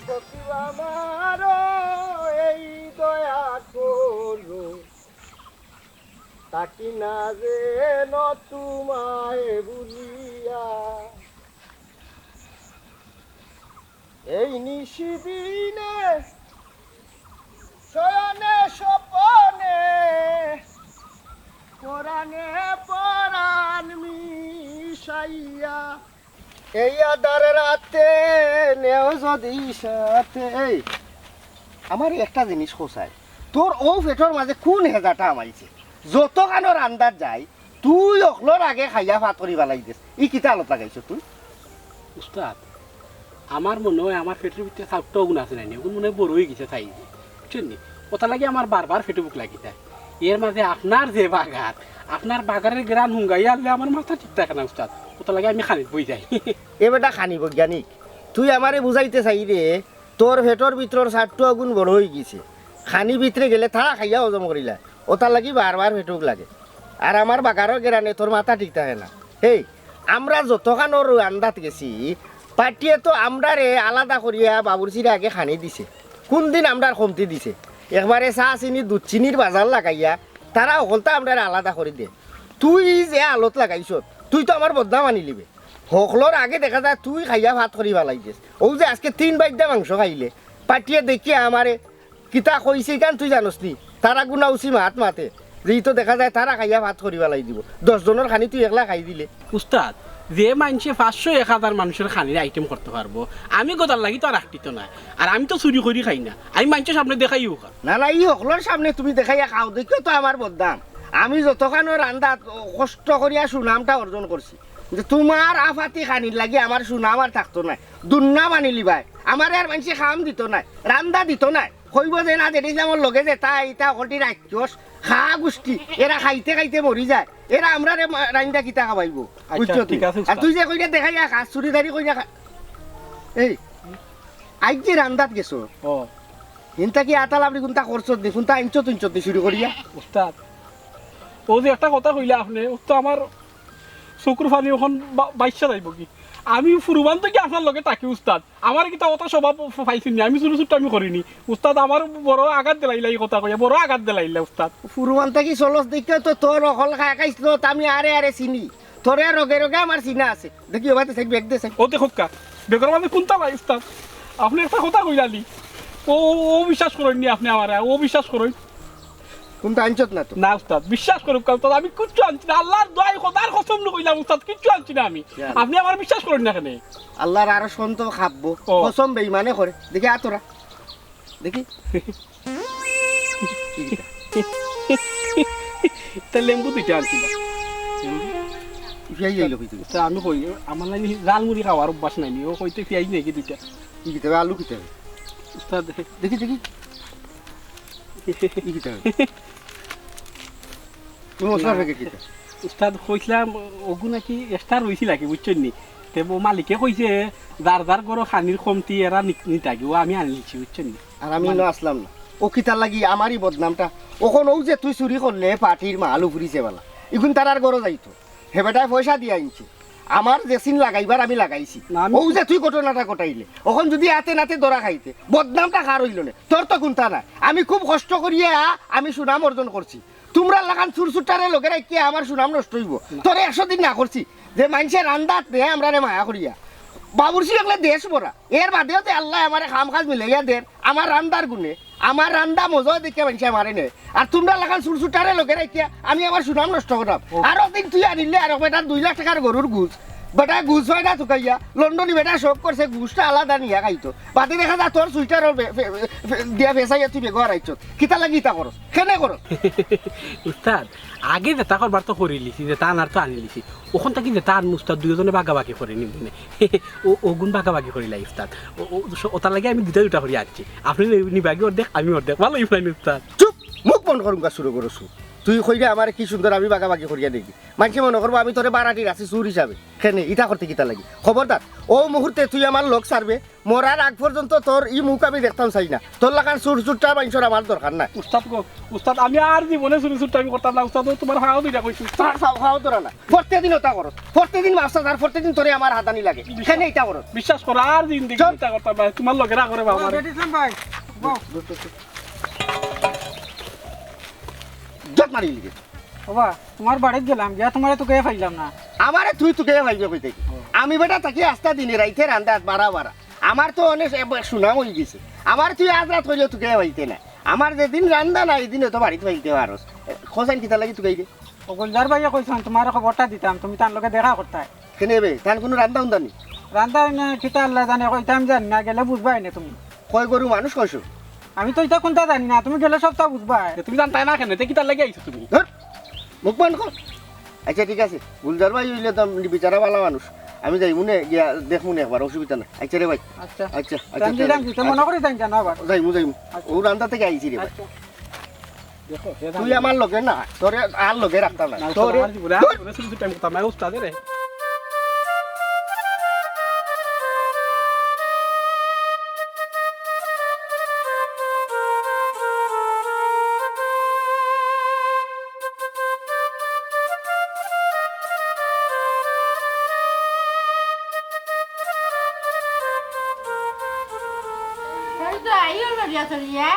সখী আমার এই দয়া করো তাকি না যে তোমায় ভুলিয়া এই নিশিদিনে শয়নে স্বপনে পরাণে পরাণ মিশাইয়া এই আদার রাতে নেও যদি সাথে এই আমার একটা জিনিস খোঁচায় তোর ও পেটর মাঝে কোন হেজাটা আমাইছে যত কানোর আন্দাজ যায় তুই অকলোর আগে খাইয়া ভাত করি বেলাই দিস ই কিতা আলত লাগাইছ তুই উস্তাদ আমার মনে হয় আমার পেটের ভিতরে সাউটটাও গুণ আছে নাই ওগুন মনে হয় বড় হয়ে গেছে খাই বুঝছেন নি ওটা লাগে আমার বারবার পেটে বুক লাগি যায় এর মাঝে আপনার যে বাগার আপনার বাগারের গ্রান হুঙ্গাইয়া আনলে আমার মাথা ঠিক থাকে না উস্তাদ ওটা লাগে আমি খানিত বই যাই এ বেটা খানি বৈজ্ঞানিক তুই আমারে বুঝাইতে চাই রে তোর পেটর ভিতর সারটো আগুন বড় হয়ে গেছে খানি ভিতরে গেলে থাড়া খাইয়া হজম করিলা ওটা লাগি বারবার পেটুক লাগে আর আমার বাগারের গ্রানে তোর মাথা ঠিক থাকে না এই আমরা যতখানোর আন্দাত গেছি পার্টিয়ে তো আমরারে আলাদা করিয়া বাবুরচিরে আগে খানি দিছে কোন দিন আমরার কমতি দিছে একবারে চা চিনি দুধ চিনির বাজার লাগাইয়া তারা অকলতা আমরা আলাদা করে দে তুই যে আলত লাগাইছ তুই তো আমার বদনাম আনি লিবে সকলোর আগে দেখা যায় তুই খাইয়া ভাত করি পেলাই দিস ও যে আজকে 3 বাইটা মাংস খাইলে পাটিয়ে দেখিয়া আমারে কিতা কইছে কেন তুই জানোস নি তারা গুণা উচি মাত মাতে যেই তো দেখা যায় তারা খাইয়া ভাত করি পেলাই দিব 10 জনের খানি তুই একলা খাই দিলে উস্তাদ যে মানুষে 500-1000 মানুষের খানির আইটেম করতে পারবো আমি গোদার লাগি তো আর রাখতিত না আর আমি তো চুরি করি খাই না আমি মানুষের সামনে দেখাইও খা না না ই সকলের সামনে তুমি দেখাইয়া খাও দেখিও তো আমার বদনাম আমি যতখানো রান্দা কষ্ট করিয়া সুনামটা অর্জন করছি যে তোমার আফাতি খানির লাগি আমার সুনাম আর থাকতো না দুর্নাম আনিলি ভাই আমার আর মানুষে খাম দিত না রান্দা দিত না কইব যে না দেখিস আমার লগে যে তা ইটা অকলটি রাখিস খা গোষ্ঠী এরা খাইতে খাইতে মরি যায় এরা আমরা রান্দা কিতা খাবাইব বুঝছো তুই আর তুই যে কইরা দেখাইয়া খাস চুরি দাঁড়ি কইরা খা এই আজ যে রান্দাত গেছো ও হিনতা কি আতাল আপনি কোনটা করছো দি কোনটা আনছো তুইছো দি শুরু করিয়া উস্তাদ ও যে একটা কথা কইলে আপনি ও তো আমার চকুর ফানি এখন বাইশা যাইব কি আমি ফুরবান থেকে আপনার লগে থাকি উস্তাদ আমার কিতা কথা স্বভাব পাইছিনি আমি ছোট ছোট আমি করিনি উস্তাদ আমার বড় আঘাত দিলাইলা এই কথা কইয়া বড় আঘাত দিলাইলা উস্তাদ ফুরবান থেকে চলস দেখে তো তোর অকল খাইছিল আমি আরে আরে চিনি তোরে রগে রগে আমার চিনা আছে দেখি ওবাতে থাকি বেগ দে ও দেখো কা বেগর মানে কোনটা ভাই উস্তাদ আপনি একটা কথা কইলালি ও ও বিশ্বাস করেননি আপনি আমার ও বিশ্বাস করেন কোনটা আনছত না তো না উস্তাদ বিশ্বাস করুন কাল তো আমি কিচ্ছু আনছি না আল্লাহর দোয়াই খোদার কসম কইলাম উস্তাদ কিচ্ছু আনছি না আমি আপনি আমার বিশ্বাস করেন না কেন আল্লাহর আরো সন্ত খাববো কসম বেঈমানে করে দেখি আতরা দেখি তা লেম্বু দিতে আনছি না ফিয়াই যাইলো কইতে তা আমি কই আমার লাগি জাল মুড়ি খাওয়ার অভ্যাস নাই ও কইতে ফিয়াই নাকি দুইটা কি দিতে হবে আলু কিতে হবে উস্তাদ দেখি দেখি কি কিতে হবে তুমি মশলা ফেকে কিতে উস্তাদ কইছিলাম ওগু নাকি স্টার হইছিল কি বুঝছেন নি তে মালিকে কইছে যার যার গরো খানির কমতি এরা নিতাকি ও আমি আনলিছি বুঝছেন নি আর আমি না আসলাম না ও কিতার লাগি আমারই বদনামটা ওখন ও যে তুই চুরি করলে পাটির মা আলু ফুরিছে বেলা এখন তার আর গরো যাইতো হে বেটায় পয়সা দিয়ে আনছে আমার জেসিন লাগাইবার আমি লাগাইছি ও যে তুই ঘটনাটা ঘটাইলে ওখন যদি হাতে নাতে দরা খাইতে বদনামটা কার হইল না তোর তো কোনটা না আমি খুব কষ্ট করিয়া আমি সুনাম অর্জন করছি তোমরা লাগান চুরচুটারে লোকেরা কি আমার সুনাম নষ্ট হইব তোরে 100 দিন না করছি যে মানুষের রান্দাত দেয় আমরা রে মায়া করিয়া বাবুরচি লাগলে দেশ ভরা এর বাদেও তো আল্লাহ আমার খাম খাজ মিলাইয়া দেন আমার রান্দার গুণে আমার রান্দা মজা দেখে মানুষে মারে নেয় আর তোমরা লাগান চুরচুটারে লোকেরা কি আমি আমার সুনাম নষ্ট করাম আরো দিন তুই আনিলে আর বেটার 2 লাখ টাকার গরুর গুজ বেটা গুজ হয় না তুকাইয়া লন্ডনি বেটা শোক করছে গুজটা আলাদা নিয়া খাইতো বাদে দেখা যা তোর সুইটার দিয়া বেসাইয়া তুই বেগর আইছ কিতা লাগি তা করস কেনে করস উস্তাদ আগে যেটা করবার তো করে লিছি যে তা আর তো আনি লিছি ওখান থেকে যে তার মুস্তাদ দুজনে বাগাবাগি করে নি মানে ও ওগুন বাগাবাগি করিলাই উস্তাদ ওটার লাগে আমি দুটা করে আসছি আপনি নিবাগি ওর দেখ আমি ওর দেখ ভালোই ফাইন উস্তাদ চুপ মুখ বন্ধ করুন শুরু করছো তুই কইলে আমার কি সুন্দর আমি বাগাবাগি করিয়া দেখি মানুষে মনে করবো আমি তোরে বারাটির আছি চুর হিসাবে খেনে ইটা করতে কিতা লাগি খবরদার ও মুহূর্তে তুই আমার লোক সারবে মরার আগ পর্যন্ত তোর ই মুখ আমি দেখতাম চাই না তোর লাগান চুর চুরটা মানুষের আমার দরকার না উস্তাদ আমি আর জীবনে চুরি চুরটা আমি করতাম না উস্তাদ তোমার হাও দুইটা কইছি খাওয়া তোরা না প্রত্যেকদিন ওটা করো প্রত্যেকদিন মাস্টার আর প্রত্যেকদিন তোরে আমার হাতানি লাগে খেনে ইটা করো বিশ্বাস করো আর জিন্দেগি চিন্তা করতাম না তোমার লগে রাগ করে বাবা জট মারি লিগে বাবা তোমার বাড়িতে গেলাম গিয়া তোমারে তো কে পাইলাম না আমারে তুই তোকে ভাইবে কইতে আমি বেটা তাকে আস্তা দিনে রাইতে রান্দা বাড়া বাড়া আমার তো অনেক সুনাম হয়ে গেছে আমার তুই আজ রাত হইলে তোকে ভাইতে না আমার যেদিন রান্দা না এই দিনে তো বাড়িতে ভাইতে পারস খোঁজান কিতা লাগি তুই গোলজার ভাইয়া কইছেন তোমার খবরটা দিতাম তুমি তার লগে দেখা করতাই কেনে বে তার কোনো রান্দা উন্দা নি রান্দা না কিতা আল্লাহ জানে কইতাম জানি না গেলে বুঝবাই না তুমি কয় গরু মানুষ কইছো আমি তো এটা কোনটা জানি না তুমি গেলে সবটা বুঝবাই তুমি জানতাই না কেন কি তার লাগে আইছো তুমি ধর মুখ বন্ধ কর আচ্ছা ঠিক আছে গুলজার ভাই হইলে তো বিচারা ভালো মানুষ আমি যাই মনে গিয়া দেখমুনে একবার অসুবিধা না আচ্ছা রে ভাই আচ্ছা আচ্ছা আচ্ছা মনে করি জানি জানো আবার যাইমু ও রান্দা থেকে আইছি রে ভাই দেখো তুই আমার লগে না তোরে আর লগে রাখতাম না তোরে চুরি চুরটা আমি করতাম না উস্তাদ রে Riya.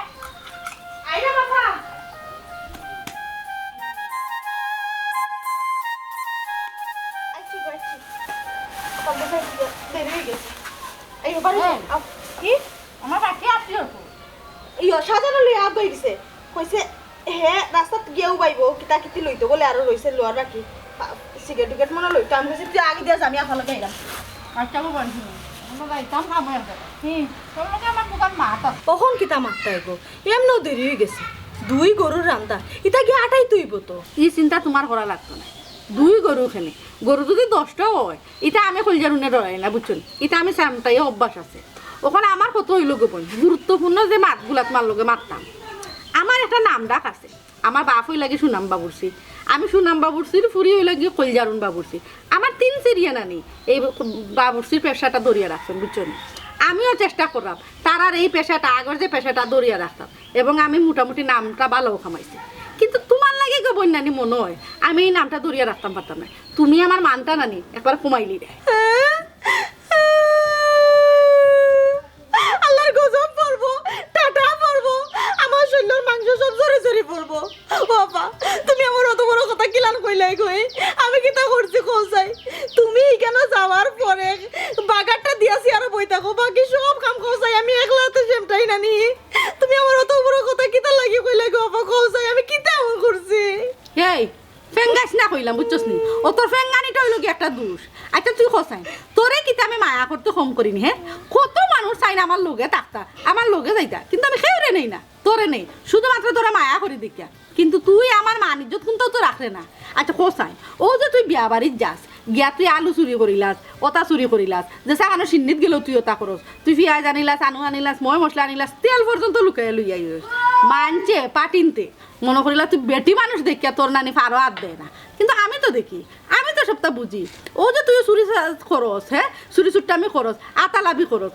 Ayo Papa. Aci. Apa bisa dari guys? Ayo baru. Ki? আমার বাকি আপনি হতো ইয়ো সাজানো লই আগ গইছে কইছে হে রাস্তাত গিয়েও বাইবো কিতা কিতি লইতো বলে আর রইছে লোয়ার বাকি সিগারেট টিকেট মনে লইতো আমি কইছি তুই আগে দিয়া আমি আফালে গাইলাম আচ্ছা বাবা আমরা যাইতাম খাবো একটা তোর লগে আমার দোকান মাতা কখন কিতা মারতা গো এমনও দেরি হয়ে গেছে দুই গরুর রান্দা ইতা কি আটাই তুইব তো ই চিন্তা তোমার করা লাগতো না দুই গরু খেলে গরু যদি 10টাও হয় এটা আমি কলজারুনে ডরাই না বুঝছেন এটা আমি সামটাই অভ্যাস আছে ওখানে আমার কত হইল গোপন গুরুত্বপূর্ণ যে মাতগুলা তোমার লগে মারতাম আমার একটা নাম ডাক আছে আমার বাপ হই লাগে সুনাম বাবুরসি আমি সুনাম বাবুরসির ফুরি হইলে গিয়ে কলজারুন বাবুরসি আমার 3 সিরিয়া নানি এই বাবুরসির পেশাটা ধরিয়া রাখছেন বুঝছেন আমিও চেষ্টা করলাম তার আর এই পেশাটা আগের যে পেশাটা ধরিয়া রাখতাম এবং আমি মোটামুটি নামটা ভালো কামাইছি কিন্তু তোমার লাগে গো বন্যানি মনে হয় আমি এই নামটা ধরিয়া রাখতাম পারতাম না তুমি আমার মানটা নানি একবার কমাইলি রে আল্লাহর গজব পড়বো টাটা পড়বো আমার শরীরের মাংস সব জড়ি পড়বো বাবা তুমি আমার অত বড় কথা কিলান কইলাই কই আমি কিতা করছি কোসাই তুমি কেন যাওয়ার পরে বাগারটা দিয়াছি আর বই থাকো বাকি সব কাম কোসাই আমি একলাতে সেমটাই নানি তুমি আমার অত বড় কথা কিতা লাগি কইলাই গো বাবা কোসাই আমি কিতা এমন করছি এই ফেঙ্গাস না কইলাম বুঝছস নি ও তোর ফেঙ্গানিটা হইল কি একটা দোষ আচ্ছা তুই খসাই তোরে কিতা আমি মায়া করতে কম করিনি হ্যাঁ কত মানুষ চাই না আমার লগে থাকতা আমার লগে যাইতা কিন্তু আমি খেউরে নেই না তোরে নেই শুধুমাত্র তোরা মায়া করি দেখিয়া কিন্তু তুই আমার মান ইজ্জত কিন্তু তো রাখলে না আচ্ছা খসাই ও যে তুই বিয়া বাড়ির যাস গিয়া তুই আলু চুরি করিলাস ওটা চুরি করিলাস যে সামানো সিন্নিত গেলেও তুই ওটা করস তুই পিঁয়াজ আনিলাস আনু আনিলাস মই মশলা আনিলাস তেল পর্যন্ত লুকাই লইয়া মানছে পাটিনতে মনে করিলা তুই বেটি মানুষ দেখিয়া তোর নানি ফারো হাত দেয় না কিন্তু আমি তো দেখি আমি তো সবটা বুঝি ও যে তুই চুরি খরচ হ্যাঁ চুরি চুরটা আমি খরচ আতালাবি খরচ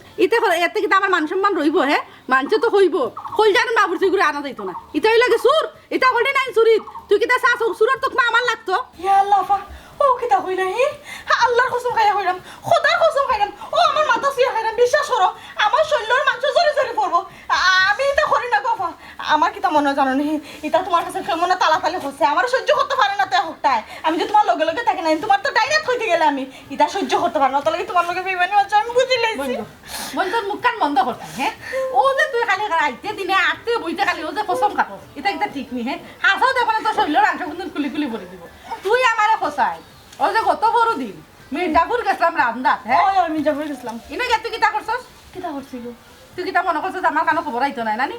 এতে কিন্তু আমার মান সম্মান রইব হ্যাঁ মানছে তো হইব কলজারুন বাবুরচি করে আনা যাইতো না এটা হইলে কি সুর এটা হলে নাই চুরিত তুই কিতা চা সুরত তোক আমার লাগতো ইয়া আল্লাহ ও কিতা কইলা হি আল্লাহর কসম খাইয়া কইলাম খোদার কসম খাইলাম ও আমার মাথা ছুঁয়া খাইলাম বিশ্বাস করো আমার শরীরের মাংস জড়ি পড়বো আমি এটা করি না গফা আমার কিতা মনে জানো নি এটা তোমার কাছে কেমন তালাতালি হচ্ছে আমার সহ্য করতে পারে না তো হকটায় আমি যে তোমার লগে লগে থাকি না তোমার তো ডাইরেক্ট হইতে গেলে আমি এটা সহ্য করতে পারি না তো লাগে তোমার লগে বেইমানি হচ্ছে আমি বুঝি লাইছি বল তোর মুখ কান বন্ধ করতে হ্যাঁ ও যে তুই খালি আইতে দিনে আটতে বইতে খালি ও যে কসম খাতো এটা ঠিক নি হ্যাঁ হাসাও দেখো না তোর শরীরের অংশ কিন্তু খুলি ভরে দিব তুই আমারে খসাই ও যে কত বড় দিন মির্জাপুর গেছিলাম রামদাত হ্যাঁ ওই আমি মির্জাপুর গেছিলাম ইনে গে তুই কিতা করছস কিতা করছিল তুই কিতা মনে করছস আমার কানো খবর আইতো নাই নানি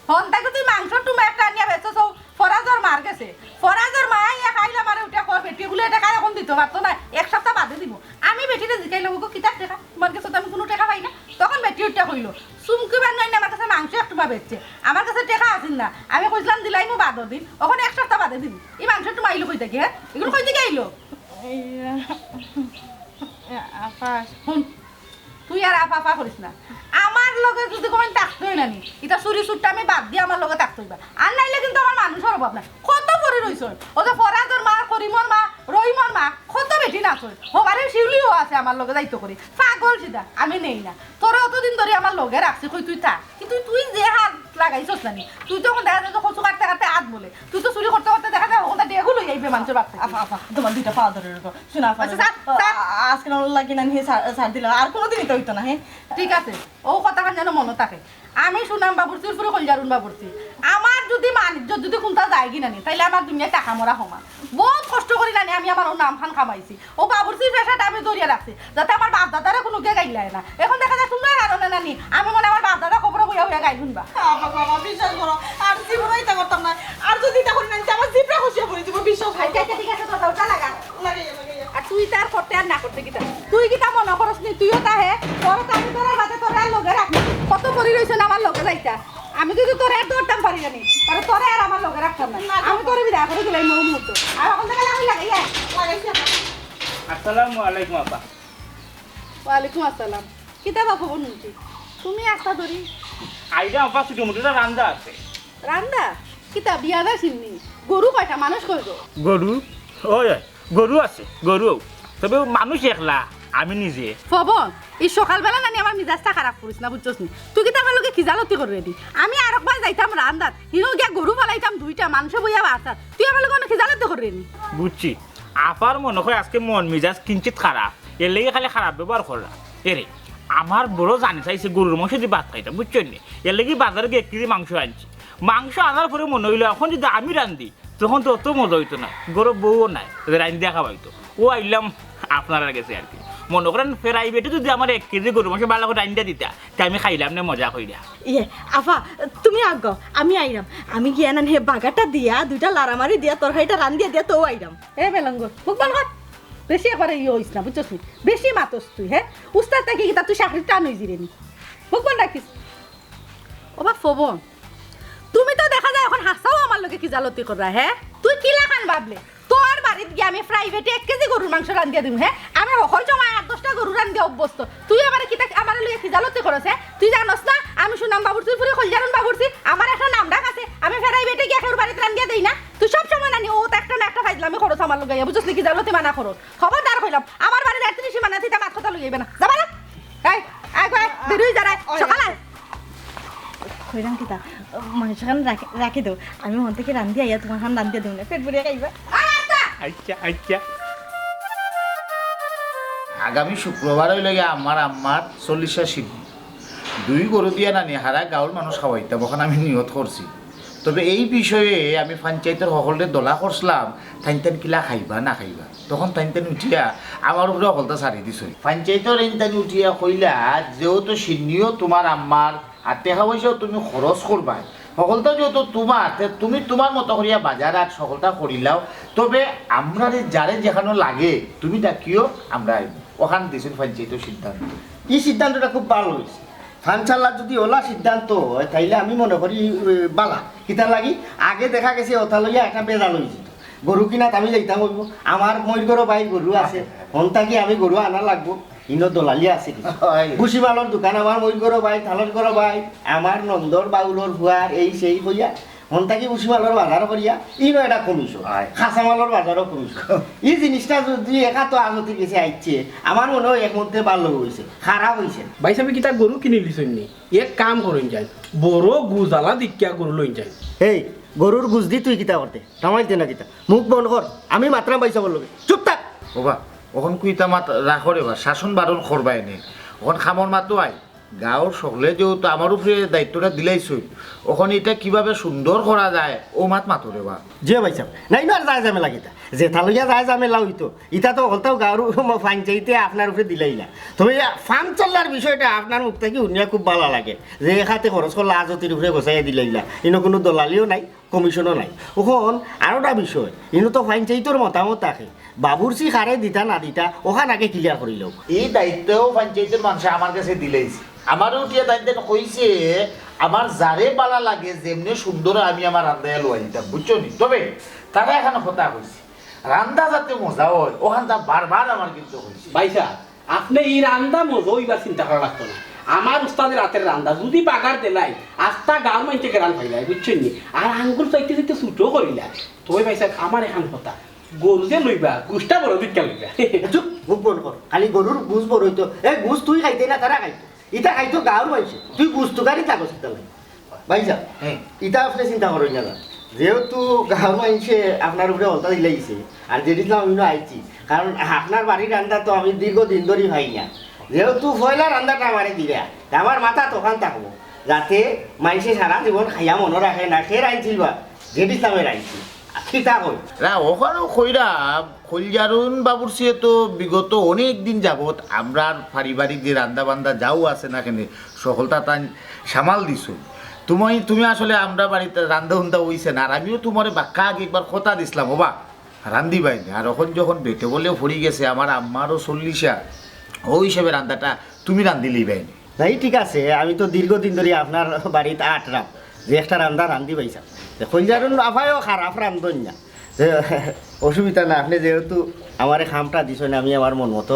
হন তাকে তুই মাংস টুমা একটা আনিয়া বেচছস ফরাজর মার গেছে ফরাজর মা ইয়া খাইলা মারে উঠা কর বেটিগুলো এটা খাই এখন দিতে পারতো না এক সপ্তাহ বাদে দিব আমি বেটিরে জিকাইলাম গো কিতা টাকা তোমার কাছে তো আমি কোনো টাকা পাই না তখন বেটি উঠা কইলো সুমকি বান নাই আমার কাছে মাংস একটু বেচছে আমার কাছে টাকা আসিল না আমি কইছিলাম দিলাই মু বাদ দিন ওখানে এক সপ্তাহ বাদে দিবি এই মাংস তুমি আইলো কই থেকে হ্যাঁ এগুলো কই থেকে আইলো আপা শুন তুই আর আপা করিস না আমার লগে যদি কোন থাকতোই না নি এটা চুরি চুরটা আমি বাদ দিয়ে আমার লগে থাকতোই বা আর নাইলে কিন্তু আমার মানুষের অভাব নাই কত পরে রইছ ও যে ফরাজর মা করিমর মা রহিমর মা কত বেটি না কই হবারে শিউলিও আছে আমার লগে দায়িত্ব করি পাগল সিধা আমি নেই না তোর অতদিন ধরে আমার লগে রাখছি কই তুই থাক কিন্তু তুই যে হাত লাগাইছস না নি তুই তখন দেখা যায় কচু কাটতে কাটতে হাত বলে তুই তো চুরি করতে করতে দেখা যায় ওখানে ডেগু লই আইবে মানুষের বাচ্চা আপা আপা তোমার দুইটা পা ধরে রাখো শোনা আপা আচ্ছা, স্যার। আজকে লাগি না নিয়ে ছাড় দিল আর কোনোদিনই তো হইতো না হ্যাঁ ঠিক আছে ও কথাখান যেন মনে থাকে আমি শুনাম বাবুরচির পুরো কইলারুন বাবুরচি আমার যদি বাণিজ্য যদি কোনটা যায় কিনা নি তাইলে আমার দুনিয়ায় টাকা মরা সমান বহুত কষ্ট করি না আমি আমার ওর নাম খান খামাইছি ও বাবুরচির পেশাটা আমি ধরিয়ে রাখছি যাতে আমার বাপ দাদারা কোনো কে গাইলাই না এখন দেখা যায় তোমরা কারণে নানি আমি মনে আমার বাপ দাদা খবর হইয়া হইয়া গাই শুনবা আপা বাবা বিশ্বাস করো আর জীবনে এটা করতাম না আর যদি এটা করি না আমার জিভটা খসিয়ে পড়ে দিব বিশ্বাস করো আচ্ছা ঠিক আছে তো ওটা লাগা লাগাইয়া লাগাইয়া আর তুই তার করতে আর না করতে কিটা তুই কিটা মনে করস নি তুইও তাহে তোর তো আমি তোর বাদে তোর আর লগে রাখবি কত পরি রইছ না আমার লগে যাইতা আমি যদি তোর আর দৌড়তাম পারি জানি তাহলে তোর আর আমার লগে রাখতাম না আমি তোর বিদায় করে দিলাই মৌ মুহূর্ত আর এখন থেকে আমি লাগাইয়া লাগাইছি আপা আসসালামু আলাইকুম আপা। ওয়ালাইকুম আসসালাম কিতা বাবু বন্ধু তুমি আস্তা ধরি আইডা আপা ছোট মোটো রান্দা আছে। রান্দা কিতা বিয়া দা চিনি গরু কয়টা মানুষ কইব গরু ওই গরু আছে গরু তবে মানুষ একলা আমি নিজে। ফবন এই সকালবেলা নানি আমার মিজাজটা খারাপ করিস না বুঝছস নি তুই কিতা আমার লগে খিজালতি করে রেডি আমি আর একবার যাইতাম রান্দাত হিনো গিয়া গরু ফালাইতাম দুইটা মানুষ বইয়া বাসাত তুই আমার লগে খিজালতি করে রেডি বুঝছি আপার মনে হয় আজকে মন মিজাজ কিঞ্চিত খারাপ এর লেগে খালি খারাপ ব্যবহার করা এরে আমার বড় জানি চাইছে গরুর মাংস দিয়ে ভাত খাইতাম বুঝছেন নি এর লেগে বাজারে গিয়ে 1 কেজি মাংস আনছি মাংস আনার পরে মনে হইলো এখন যদি আমি রান্ধি তখন তো অত মজা হইতো না গরু বউও নাই রান্ধি দেখা পাইতো ও আইলাম আপনারা গেছে আর কি মনে করেন প্রাইভেটে যদি আমার 1 কেজি গরু মাংস ভালো করে রান্ধা দিতা তা আমি খাইলাম না মজা কইরা। ইয়ে আপা তুমি আগ আমি আইরাম আমি গিয়া না হে বাগাটা দিয়া দুইটা লারামারি দিয়া তরকারিটা রান্দিয়া দিয়া তো আইরাম এ বেলঙ্গ খুব ভালো কর বেশি করে ইয়ে হইস না বুঝছস নি বেশি মাতস তুই হ্যাঁ উস্তাদ তাকে কিতা তুই চাকরি টান হইছি রে নি খুব ভালো রাখিস ওবা ফবন তুমি তো দেখা যায় এখন হাসাও আমার লগে খিজালতি করা হ্যাঁ তুই কিলা খান ভাবলে তোর বাড়িতে গিয়ে আমি প্রাইভেটে 1 কেজি গরুর মাংস রান্ধিয়া দিম হ্যাঁ আমি সকল সময় 8-10টা গরু রান্ধিয়া অভ্যস্ত তুই আমার কিতা আমার লগে খিজালতি করছ হ্যাঁ তুই জানোস না আমি শুনাম বাবুরচির পুরো কইলারুন বাবুরচি আমার একটা নাম ডাক আছে আমি প্রাইভেটে গিয়ে তোর বাড়িতে রান্ধিয়া দেই না তুই সব সময় নানি ও তো একটা না একটা ফাইজলামি করছ আমার লগে বুঝছস কি খিজালতি মানা করছ খবরদার কইলাম আমার বাড়িতে রাত্রি সীমানা থিতা মাত কথা লইবে না যাবা না এই আই কই দেরি যারাই সকালে কইরাম কিতা মাংসখান রাখি দাও আমি মন থেকে রান্ধি আইয়া তোমার খান রান্ধিয়া দেব না পেট ভরিয়া খাইবা আচ্ছা আচ্ছা আগামী শুক্রবার হইলে আমার আম্মার 40টা শিবি 2 গরু দিয়া নানি হারা গাঁৱৰ মানুষ খাওয়াইতাম ওখানে আমি নিয়ত করছি তবে এই বিষয়ে আমি পঞ্চায়েতের সকলের দলা করছিলাম থাইন কিলা খাইবা না খাইবা তখন থাইন উঠিয়া আমার উপরে সকলটা ছাড়ি দিছ পঞ্চায়েতের এইন উঠিয়া কইলা যেহেতু সিন্নিও তোমার আম্মার হাতে খাওয়াইছেও তুমি খরচ করবা সকলটা যেহেতু তোমার তুমি তোমার মতো করিয়া বাজার আর সকলটা করিলাও তবে আমরা যারে যেখানে লাগে তুমি ডাকিও আমরা আইব ওখানে দিয়েছেন পঞ্চায়েতের সিদ্ধান্ত এই সিদ্ধান্তটা খুব ভালো হয়েছে ফানচাল্লার যদি ওলা সিদ্ধান্ত হয় তাইলে আমি মনে করি বালা কিতা লাগি আগে দেখা গেছে ওটা লইয়া একটা বেজাল হয়েছে গরু কিনাত আমি যাইতাম হইব আমার ময়ূর গরু বাই গরু আছে হন্তা কি আমি গরু আনা লাগবো ইনো দলালি আছে ভুসিমালৰ দোকান আমার ময়ূর গরু বাই থালত গরু বাই আমার নন্দর বাউলর ভুয়ার এই সেই হইয়া হন্তাকি ভুসিমালৰ বাজার করিয়া ইনো এটা কমিছো খাসামালৰ বাজারও কমিছো এই জিনিসটা যদি একাতো আগতে গেছে আইছে আমার মনে হয় এক মধ্যে ভালো হয়েছে খারাপ হয়েছে ভাই সাহেব কিতা গরু কিনে লিছেন নি এক কাম করেন যাই বড় গুজালা দিকিয়া গরু লইন যাই এই গরুর গুজ দি তুই কিতা করতে থামাইতে না কিতা মুখ বন্ধ কর আমি মাত্রা পাইছা বললো চুপ থাক ওবা ওখান কুইতা মাত রাখরে বা শাসন বারণ করবাই নে ওখান খামর মাতো আই গাঁৱৰ সকলে যেহেতু আমার উপরে দায়িত্বটা দিলাইছই ওখানে এটা কিভাবে সুন্দর করা যায় ও মাতরে বা যে ভাই সাহেব নাই না যায় ঝামেলা কিতা যেথা লইয়া যায় ঝামেলা হইতো ইটা তো হলতাও গাঁর ফাইন চাইতে আপনার উপরে দিলাইলা তবে ফার্ম চলার বিষয়টা আপনার মুখ থেকে শুনিয়া খুব ভালো লাগে যে এখাতে খরচ করলে আজতির উপরে বসাইয়া দিলাইলা ইনো কোনো দলালিও নাই কমিশনও নাই ওখন আরো একটা বিষয় ইনো তো ফাইন চাইতোর মতামত থাকে বাবুরচি খারে দিতা না দিতা ওখান আগে ক্লিয়ার করিল এই দায়িত্বও পঞ্চায়েতের মানুষ আমার কাছে দিলাইছে আমারও উঠিয়া দায়িত্ব কইছে আমার যারে বালা লাগে যেমনি সুন্দর আমি আমার রান্দায় লোয়া দিতাম বুঝছো নি। তবে তারা এখানে কথা কইছি রান্দা যাতে মজা হয় ওখানটা বারবার আমার কিন্তু হয়েছে। ভাইসা আপনি এই রান্দা মজা ওইবার চিন্তা করা লাগতো না। আমার উস্তাদের রাতের রান্দা যদি বাগার দিলাই আস্তা গাঁর মাইতে গ্রান ফাইলাই বুঝছেন নি। আর আঙ্গুর চাইতে চাইতে ছুটো করিলা তবে ভাইসা আমার এখান কথা গরু যে লইবা গুষ্টা বড় বিজ্ঞা লইবা। চুপ মুখ বন্ধ কর। খালি গরুর গুছ বড় হইতো এই গুছ তুই খাইতে না তারা খাইতো ইটা খাইতো গাঁর মাইছে তুই গুছ তো গাড়ি থাকো চিন্তা লাগে ভাইসা। হ্যাঁ ইটা আপনি চিন্তা করেন না যেহেতু গাঁর মাইছে আপনার উপরে অলতা দিলাইছে আর যেদিন আমি আইছি কারণ আপনার বাড়ির রান্না তো আমি দীর্ঘদিন ধরেই ভাই না যেহেতু পয়লা রান্নাটা আমারে দিলা আমার মাথা তখন থাকবো যাতে মাইসে সারা জীবন খাইয়া মনে রাখে না সে রাইছিল বা যেদিন আমি রাইছি ঠিকঠাক হই না ওখানে কইরা কইলজারুন বাবুরচিয়ে তো বিগত অনেক দিন যাবত আমরা পারিবারিক যে রান্দা বান্দা যাও আছে না কেন সকলটা তাই সামাল দিছো। তুমি আসলে আমরা বাড়িতে রান্ধা হুন্দা হইছে না আর আমিও তোমার বাক্কা আগে একবার কথা দিছিলাম ওবা রান্ধি বাইনি আর এখন যখন বেটে বলেও ফড়ি গেছে আমার আম্মারও 40 ওই হিসেবে রান্নাটা তুমি রান্ধিলেই বাইনি। নাই ঠিক আছে আমি তো দীর্ঘদিন ধরে আপনার বাড়িতে আটরাম যে একটা রান্দা রান্ধি পাইছাম কইলজারুন আফায়ও খারাপ রান্ধন না যে অসুবিধা না আপনি যেহেতু আমার খামটা দিছেন আমি আমার মন মতো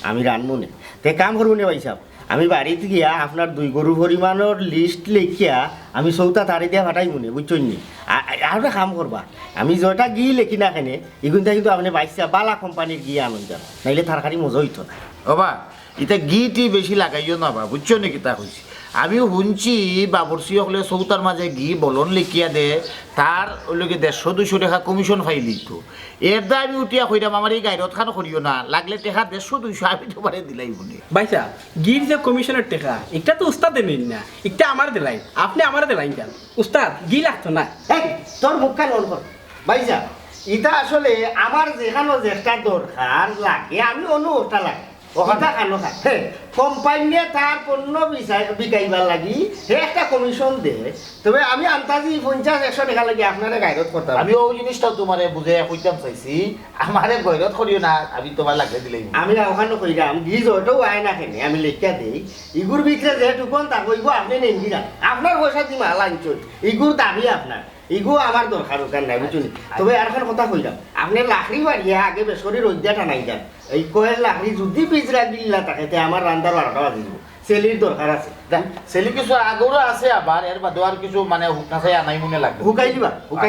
আমি রান্ধবো না তে কাম করবো না পাইছাম আমি বাড়িতে গিয়া আপনার 2 গরু পরিমাণের লিস্ট লিখিয়া আমি চৌতা তারি দিয়া ফাটাই মনে বুঝছেন নি। আর কাম করবা আমি যেটা গি লেখি না কেনে এগুনটা কিন্তু আপনি বাইসা বালা কোম্পানির গিয়ে আনন্দ যান নাইলে তরকারি মজা হইতো না। ওবা এটা ঘিটি বেশি লাগাইও না বা বুঝছো নাকি তা কইছি আমিও শুনছি বাবুরচি হলে চৌতার মাঝে ঘি বলন লিখিয়া দে তার ওই লোকে 150-200 টাকা কমিশন ফাইলি তো এর দা আমি উঠিয়া কইরাম আমার এই গাইরত খান করিও না লাগলে টেকা 150-200 আমি তোমারে দিলাই বলে। ভাইসা গির যে কমিশনের টেকা এটা তো উস্তাদে নেই না এটা আমার দিলাই আপনি আমার দিলাই কেন উস্তাদ গি লাগতো না। এই তোর মুখটা নন কর ভাইজা এটা আসলে আমার যেখানে যেটা দরকার লাগে আমি ওটা লাগে ওটা খানো খাই হ্যাঁ কোম্পানিয়ে তার পণ্য বিকাইবার লাগি সে একটা কমিশন দে তবে আমি আন্তাজি 50-100 টাকা লাগে আপনারা গাইরত করতাম। আমি ওই জিনিসটাও তোমারে বুঝে কইতাম চাইছি আমারে গাইরত করিও না আমি তোমার লাগলে দিলাই আমি ওখানে কইরাম গিজ ওটাও আয় না কেনে আমি লেখা দেই ইগুর ভিতরে যেটুকুন তা কইব আপনি নেই না আপনার পয়সা দিম আলাঞ্চল ইগুর দাবি আপনার ইগো আমার দরকার নাই বুঝুন। তবে আর একটা কথা কইলাম আপনি লাকড়ি বাড়িয়া আগে বেসরি রোদ্যা টানাই যান এই কয়ের লাকড়ি যদি পিছরা গিল্লা থাকে তে আমার রান্দার 12টা বাজি দিব সেলির দরকার আছে সেলি কিছু আগরও আছে আবার এর বাদে আর কিছু মানে হুকনা খাই আনাই মনে লাগবে হুকাই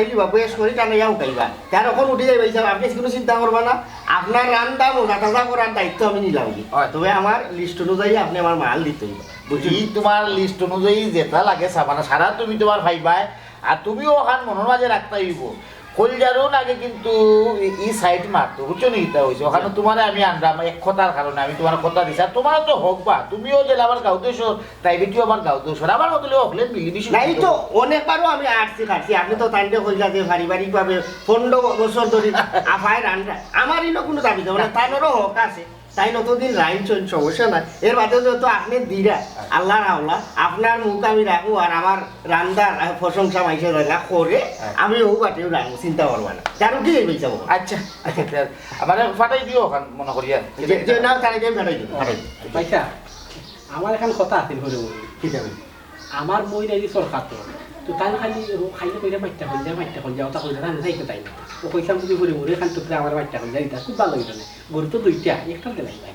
দিবা বয়স করে টানাইয়া হুকাইবা তার এখন উঠে যাই ভাই আপনি কোনো চিন্তা করবা না আপনার রান্দা মোজা তাজা করার দায়িত্ব আমি নিলাম তবে আমার লিস্ট অনুযায়ী আপনি আমার মাল দিতে হইবা বুঝলি তোমার লিস্ট অনুযায়ী যেটা লাগে সাবানা সারা তুমি তোমার ভাইবাই আর তুমিও ওখান মনের মাঝে রাখতে হইব কইলজারুন আগে কিন্তু ই সাইড মারতো বুঝছো নি তা হইছে ওখানে তোমার আমি আনলাম এক কথার কারণে আমি তোমার কথা দিছি আর তোমার তো হোক বা তুমিও যে আমার গাঁও দেশ তাই বেটিও আমার গাঁও দেশ আমার মতো হলে মিলি মিশি নাই তো অনেকবারও আমি আটছি খাচ্ছি আপনি তো তাইলে কইলা যে পারিবারিকভাবে 15 বছর ধরে আফায় রান্না আমার ইনো কোনো দাবি দেবো না তাইনেরও হক আছে তাই নতদিন লাইন চল সমস্যা নাই এর বাদে যত আপনি দিরা আল্লাহর আওলা আপনার মুখ আমি রাখবো আর আমার রান্দার প্রশংসা মাইসে রাখা করে আমি ও বাটেও রাখবো চিন্তা করবা না জানো কি এই যাবো আচ্ছা আবার ফাটাই দিও ওখান মনে করি আর যে না তাই আমি ফাটাই দিই ভাইসা আমার এখন কথা আছে ঘরে বলি ঠিক আছে আমার মই রাজি সরকার তো তাই খালি খাইলে কইরা মাইটা হল যাও তা কইরা রান্না খাইতে তাই না ও কইসাম যদি ঘরে ঘুরে খান টুকরে আমার মাইটা হল যাই এটা খুব ভালো হইতো না গরু তো 2টা একটা দিলাই ভাই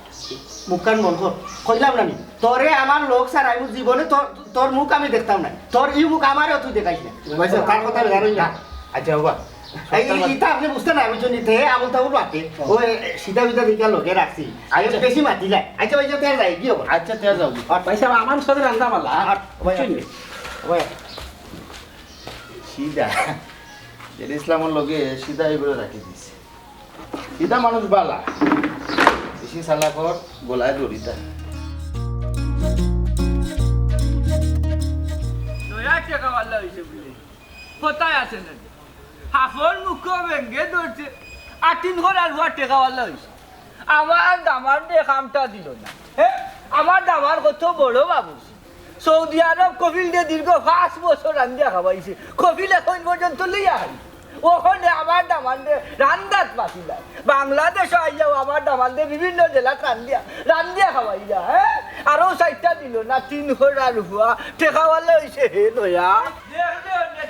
মুখখান মন কর কইলাম না তোরে আমার লোক স্যার আমি জীবনে তোর মুখ আমি দেখতাম না তোর এই মুখ আমারও তুই দেখাইস না তার কথা বেরোই না। আচ্ছা বাবা এইটা আপনি বুঝতে না আমি জন্য আমল তাবল রাখে ও সিধা বিধা দিকে লোকে রাখছি আগে বেশি মাতি যায় আচ্ছা ভাই তেল যাই কি হবে আচ্ছা তেল যাও আর পয়সা আমার সাথে রান্না পালা আর সিধা যে ইসলামের লগে সিধা এগুলো রাখি দিছে সিধা মানুষ বালা বেশি সালাকর গলায় দড়িটা কোথায় আছে না হাফর মুখ ভেঙে ধরছে 8 ঘর আর টেকা ওয়ালা হয়েছে আমার দামার কামটা দিল না আমার দামার কত বড় বাবু সৌদি আরব কফিল দিয়ে দীর্ঘ 5 বছর রান্দিয়া খাওয়াইছে কফিল এখন পর্যন্ত লইয়া হারি ওখানে আমার দামান রান্দাত পাতি দেয় বাংলাদেশ আইয়াও আমার দামান দিয়ে বিভিন্ন জেলা রান্দিয়া খাওয়াই যায় হ্যাঁ আরও 4টা দিল না 300 রুপা টেকাওয়ালা হইছে হে লয়া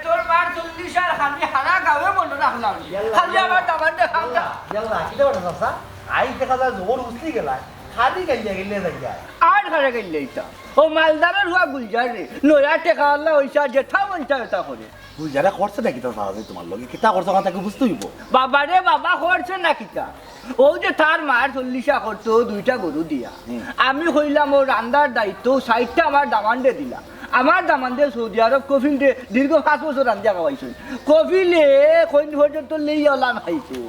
তোর মার 40 আর খালি হারা গাবে মনে রাখলাম খালি আমার দামান দেখামটা ইয়াল্লা কিটা বড় চাচা আই দেখা যায় জোর উছলি গেলা খালি গাইয়া গেলে যাইয়া আর ঘরে গেলে এটা ও মালদারের হুয়া গুলজার রে নয়া টেকাওয়ালা হইছে যেটা মনটা এটা করে বুঝারা করছে নাকি তো সাহায্য তোমার লগে কিতা করছে কথা তাকে বুঝতে হইব বাবা রে বাবা করছে না কিতা ও যে তার মার 40 করতো 2টা গরু দিয়া আমি কইলাম ও রান্দার দায়িত্ব 60টা আমার দামান্ডে দিলা আমার দামান্ডে সৌদি আরব কফিল দে দীর্ঘ 5 বছর রান্দিয়া খাওয়াইছো কফিলে কোন পর্যন্ত লেই অলান খাইছো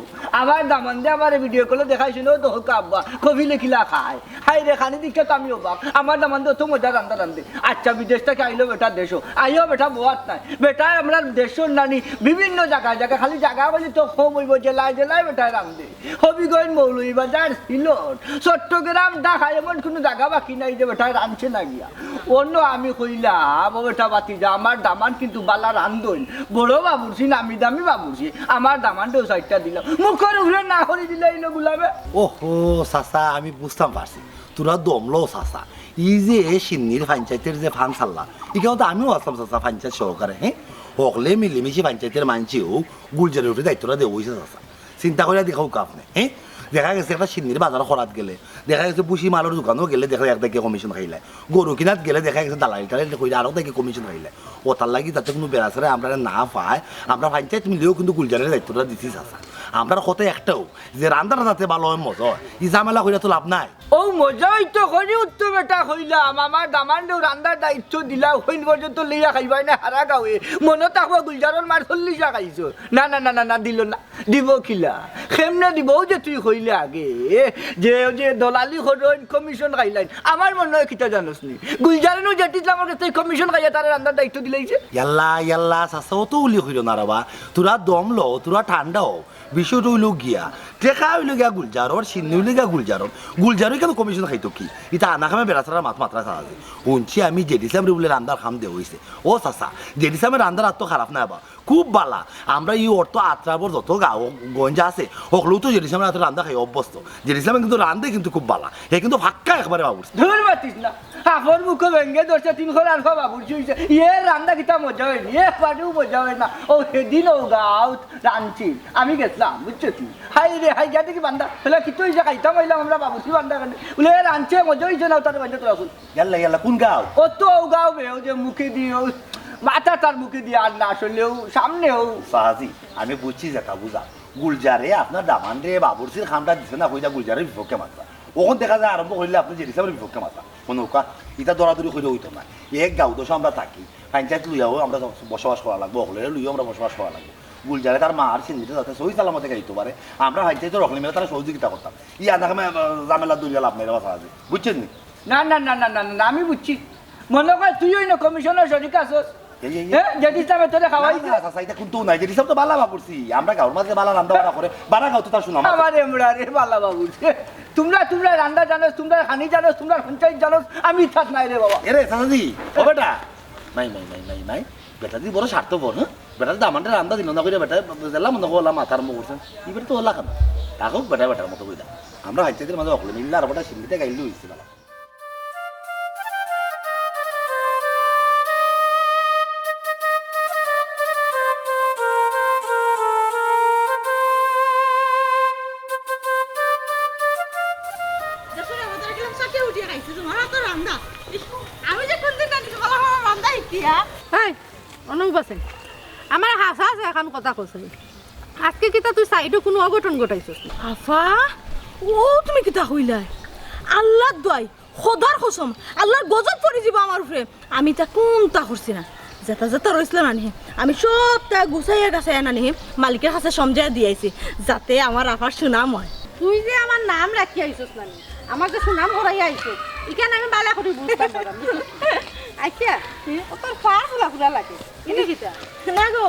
আমার দামান্ডে আমার ভিডিও কলে দেখাইছিল তো কাব্বা কফিলে কিলা খায় হাই রে খানি দিকে তো আমি অবাক আমার দামান্ডে তো মজা রান্দা রান্দে আচ্ছা বিদেশ থেকে আইলো বেটা দেশো আইও বেটা বোয়াত নাই বেটা আমরা দেশর নানি বিভিন্ন জায়গায় জায়গা খালি জায়গা বলি তো কম হইব জেলায় জেলায় বেটা রান্দে হবিগঞ্জ মৌলভীবাজার সিলট চট্টগ্রাম ঢাকা এমন কোনো জায়গা বাকি নাই যে বেটা রাঁধছে না গিয়া অন্য আমি কইলাম ও বেটা বাতি যা আমার দামান কিন্তু বালা রান্ধন বড় বাবুরছি নামি দামি বাবুরছি আমার দামানটাও 60টা দিলাম মুখের উপরে না করে দিলে এইলো গুলাবে ওহো চাচা আমি বুঝতাম পারছি তোরা দমলো চাচা ই যে সিন্নির পঞ্চায়েতের যে ফান চাল্লা এখানে তো আমিও আসলাম চাচা পঞ্চায়েত সহকারে হ্যাঁ হকলে মিলেমিশে পঞ্চায়েতের মানছেও গুলজারের উপরে দায়িত্বটা দেওয়া হয়েছে চাচা চিন্তা করে দেখাও আপনি হ্যাঁ দেখা গেছে একটা সিন্নির বাজার খরাত গেলে দেখা গেছে বুসি মালের দোকানও গেলে দেখা এক দেখে কমিশন খাইলে গরু কিনাত গেলে দেখা গেছে দালালি টালালি কইলে আরও দেখে কমিশন খাইলে ও তার লাগি তাতে কোনো বেড়াছাড়ে আমরা না পাই আমরা পঞ্চায়েত মিলেও কিন্তু গুলজারের দায়িত্বটা দিচ্ছি চাচা আমরা কত একটাও যে রান্দাটা যাতে ভালো হয় মজা হয় ই ঝামেলা কইরা তো লাভ নাই ও মজা হইতো করি উত্তর বেটা কইলাম আমার দামানটাও রান্দার দায়িত্ব দিলাম হইন পর্যন্ত লইয়া খাইবাই না হারা গাঁয়ে মনে থাকবো গুলজারন মার 40 খাইছো না না না না না দিল না দিব খিলা কেমনে দিব যে তুই কইলে আগে যে যে দলালি করেন কমিশন খাইলাইন আমার মনে হয় কিতা জানোস নি গুলজারনও যেটিস আমার কাছে কমিশন খাইয়া তার রান্দার দায়িত্ব দিলাইছে ইয়াল্লা ইয়াল্লা চাচা অত উলি হইল না রাবা তোরা দম লো তোরা ঠান্ডা হও বিষয়টা হইল গিয়া টেকা হইল গিয়া গুলজারর সিন্নি হইল গিয়া গুলজারই কেন কমিশন খাইতো কি এটা আনা খামে বেড়াছাড়া মাত্রা সাহায্য শুনছি আমি জেডিসাম রে বলে রান্দার খাম দে হইছে ও চাচা জেডিসামের রান্দার আত্ম খারাপ না বা খুব বালা আমরা এই অর্থ আত্রাবর যত গাঁও গঞ্জা আছে সকলেও তো জেডিসামের হাতে রান্দা খাই অভ্যস্ত জেডিসামে কিন্তু রান্ধে কিন্তু খুব বালা হে কিন্তু ফাক্কা একবারে বাবুর ধর মাতিস না হাফর মুখে ভেঙ্গে ধরছে 300 আলফা বাবুরছি হইছে ইয়ে রান্দা কিতা মজা হয়নি একবারেও মজা হয় না ও সেদিন ও গাঁও রাঁধছি আমি গেছিলাম বুঝছো তুই হাই রে হাই গিয়া দেখি বান্ধা বলে কি তুই যে খাইতাম হইলাম আমরা বাবুরছি বান্ধা কেন বলে রাঁধছে মজা হয়েছে না তার বান্ধা তোর আসুন ইয়াল্লা ইয়াল্লা কোন গাঁও ও তো ও গাঁও বে ও যে মুখে দিয়ে মাথা তার মুখে দিয়ে আর না আসলেও সামনেও সাহাজি আমি বুঝছি যেটা বুঝা গুলজারে আপনার দামান রে বাবুরসির খামটা দিছে না কইটা গুলজারের বিপক্ষে মাত্রা ওখান দেখা যায় আরম্ভ করলে আপনি জেডিসামের বিপক্ষে মাত্রা মনে হোক এটা দরাদরি করে হইতো না এক গাঁও দোষ আমরা থাকি পঞ্চায়েত লইয়াও আমরা বসবাস করা লাগবো অকলে লইয়াও আমরা বসবাস করা লাগবো গুলজারে তার মা আর সিন্দিতে যাতে সহি সালামতে গাইতে পারে আমরা পঞ্চায়েতের রকলি মেলে তারা সহযোগিতা করতাম ই আধা খামে জামেলা দরিয়া লাভ নেই সাহায্য বুঝছেন নি না না না না না না আমি বুঝছি মনে কর তুই ওই না কমিশনার শরিক আছস জেডিসামে তোরে খাওয়াই কিন্তু নাই জেডিসাম তো বালা বাবুরছি আমরা গাঁর মাঝে বালা রান্না বাড়া করে বাড়া গাঁও তো তার শুনাম আমার এমরা রে বালা বাবু তোমরা রান্না জানোস তোমরা খানি জানোস তোমরা পঞ্চায়েত জানোস আমি থাক নাই রে বাবা এরে সাসাজি ও বেটা নাই নাই নাই নাই নাই বেটা দি বড় স্বার্থপর হ্যাঁ বেটা দামানটা রান্না দিল না করে বেটা জেলা মনে করলা মাথার মুখ করছেন এবার তো ওলা খানা তাকেও বেটা বেটার মতো কইদা আমরা হাইচাইদের মাঝে অকলে মিললে আর বেটা সিন্দিতে গাইলে হয়েছে বেলা আমার হাসা আছে এখন কথা কছে আজকে কিতা তুই সাইডে কোনো অঘটন ঘটাইছিস আফা ও তুমি কিতা হইলাই আল্লাহ দোয়াই খোদার কসম আল্লাহর গজব পড়ে যাব আমার উপরে আমি তা কোনটা করছি না যেটা যেটা রইছিল না নি আমি সবটা গুছাইয়া গাছাইয়া না নি মালিকের কাছে সমঝাইয়া দিয়েছি যাতে আমার আফার সুনাম হয় তুই যে আমার নাম রাখি আইছিস না আমার যে সুনাম হরাই আইছিস এখানে আমি বালা করে বুঝতাম না আচ্ছা ও তোর পা ফুলা ফুলা লাগে এটা কিটা না গো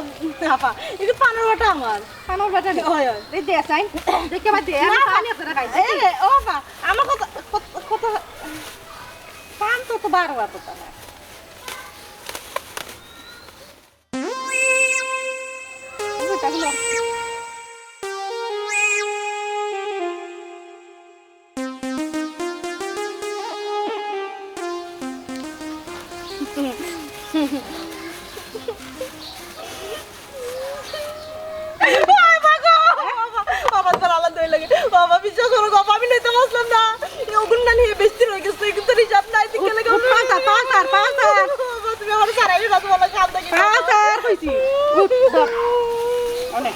আফা এটা পানের বাটা আমার কানোর বাটা নেই হয় এই দে চাই দেখে বা দে আমি পানি আছে না খাইছি এ ও আফা আমার কথা কথা পান তো বার হওয়া তো না আমার তো আলাদা হয়ে লাগে বাবা বিশ্বাস করো বাবা আমি নিতে বসলাম না ওগুন না নিয়ে বেশি রয়ে গেছে কিন্তু হিসাব নাই দিকে লাগে তুমি আমার সারাই রাত বলা কাম দেখি কইছি অনেক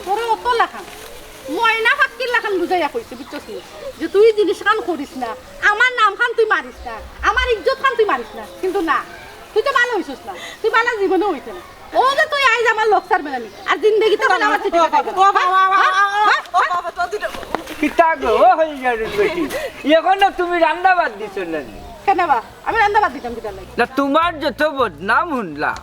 তোরা অত লাখান ময়না ফাক্কির লাখান বুঝাইয়া কইছে বুঝছস যে তুই জিনিস খান করিস না আমার নাম খান তুই মারিস না আমার ইজ্জত খান তুই মারিস না কিন্তু না তুই তো ভালো হইছিস না তুই ভালো জীবনে হইছে না ও যে তুই আইজ আমার লক্সার বেলানি আর জিন্দেগিতে মানে আমার চিঠি খাইবে ও বাবা তো দুটো কিতা গো Koiljarun বেটি এখনো তুমি রান্না বাদ দিছো না কেন বা আমি রান্না বাদ দিতাম কিটা লাগি না তোমার যত বদনাম শুনলাম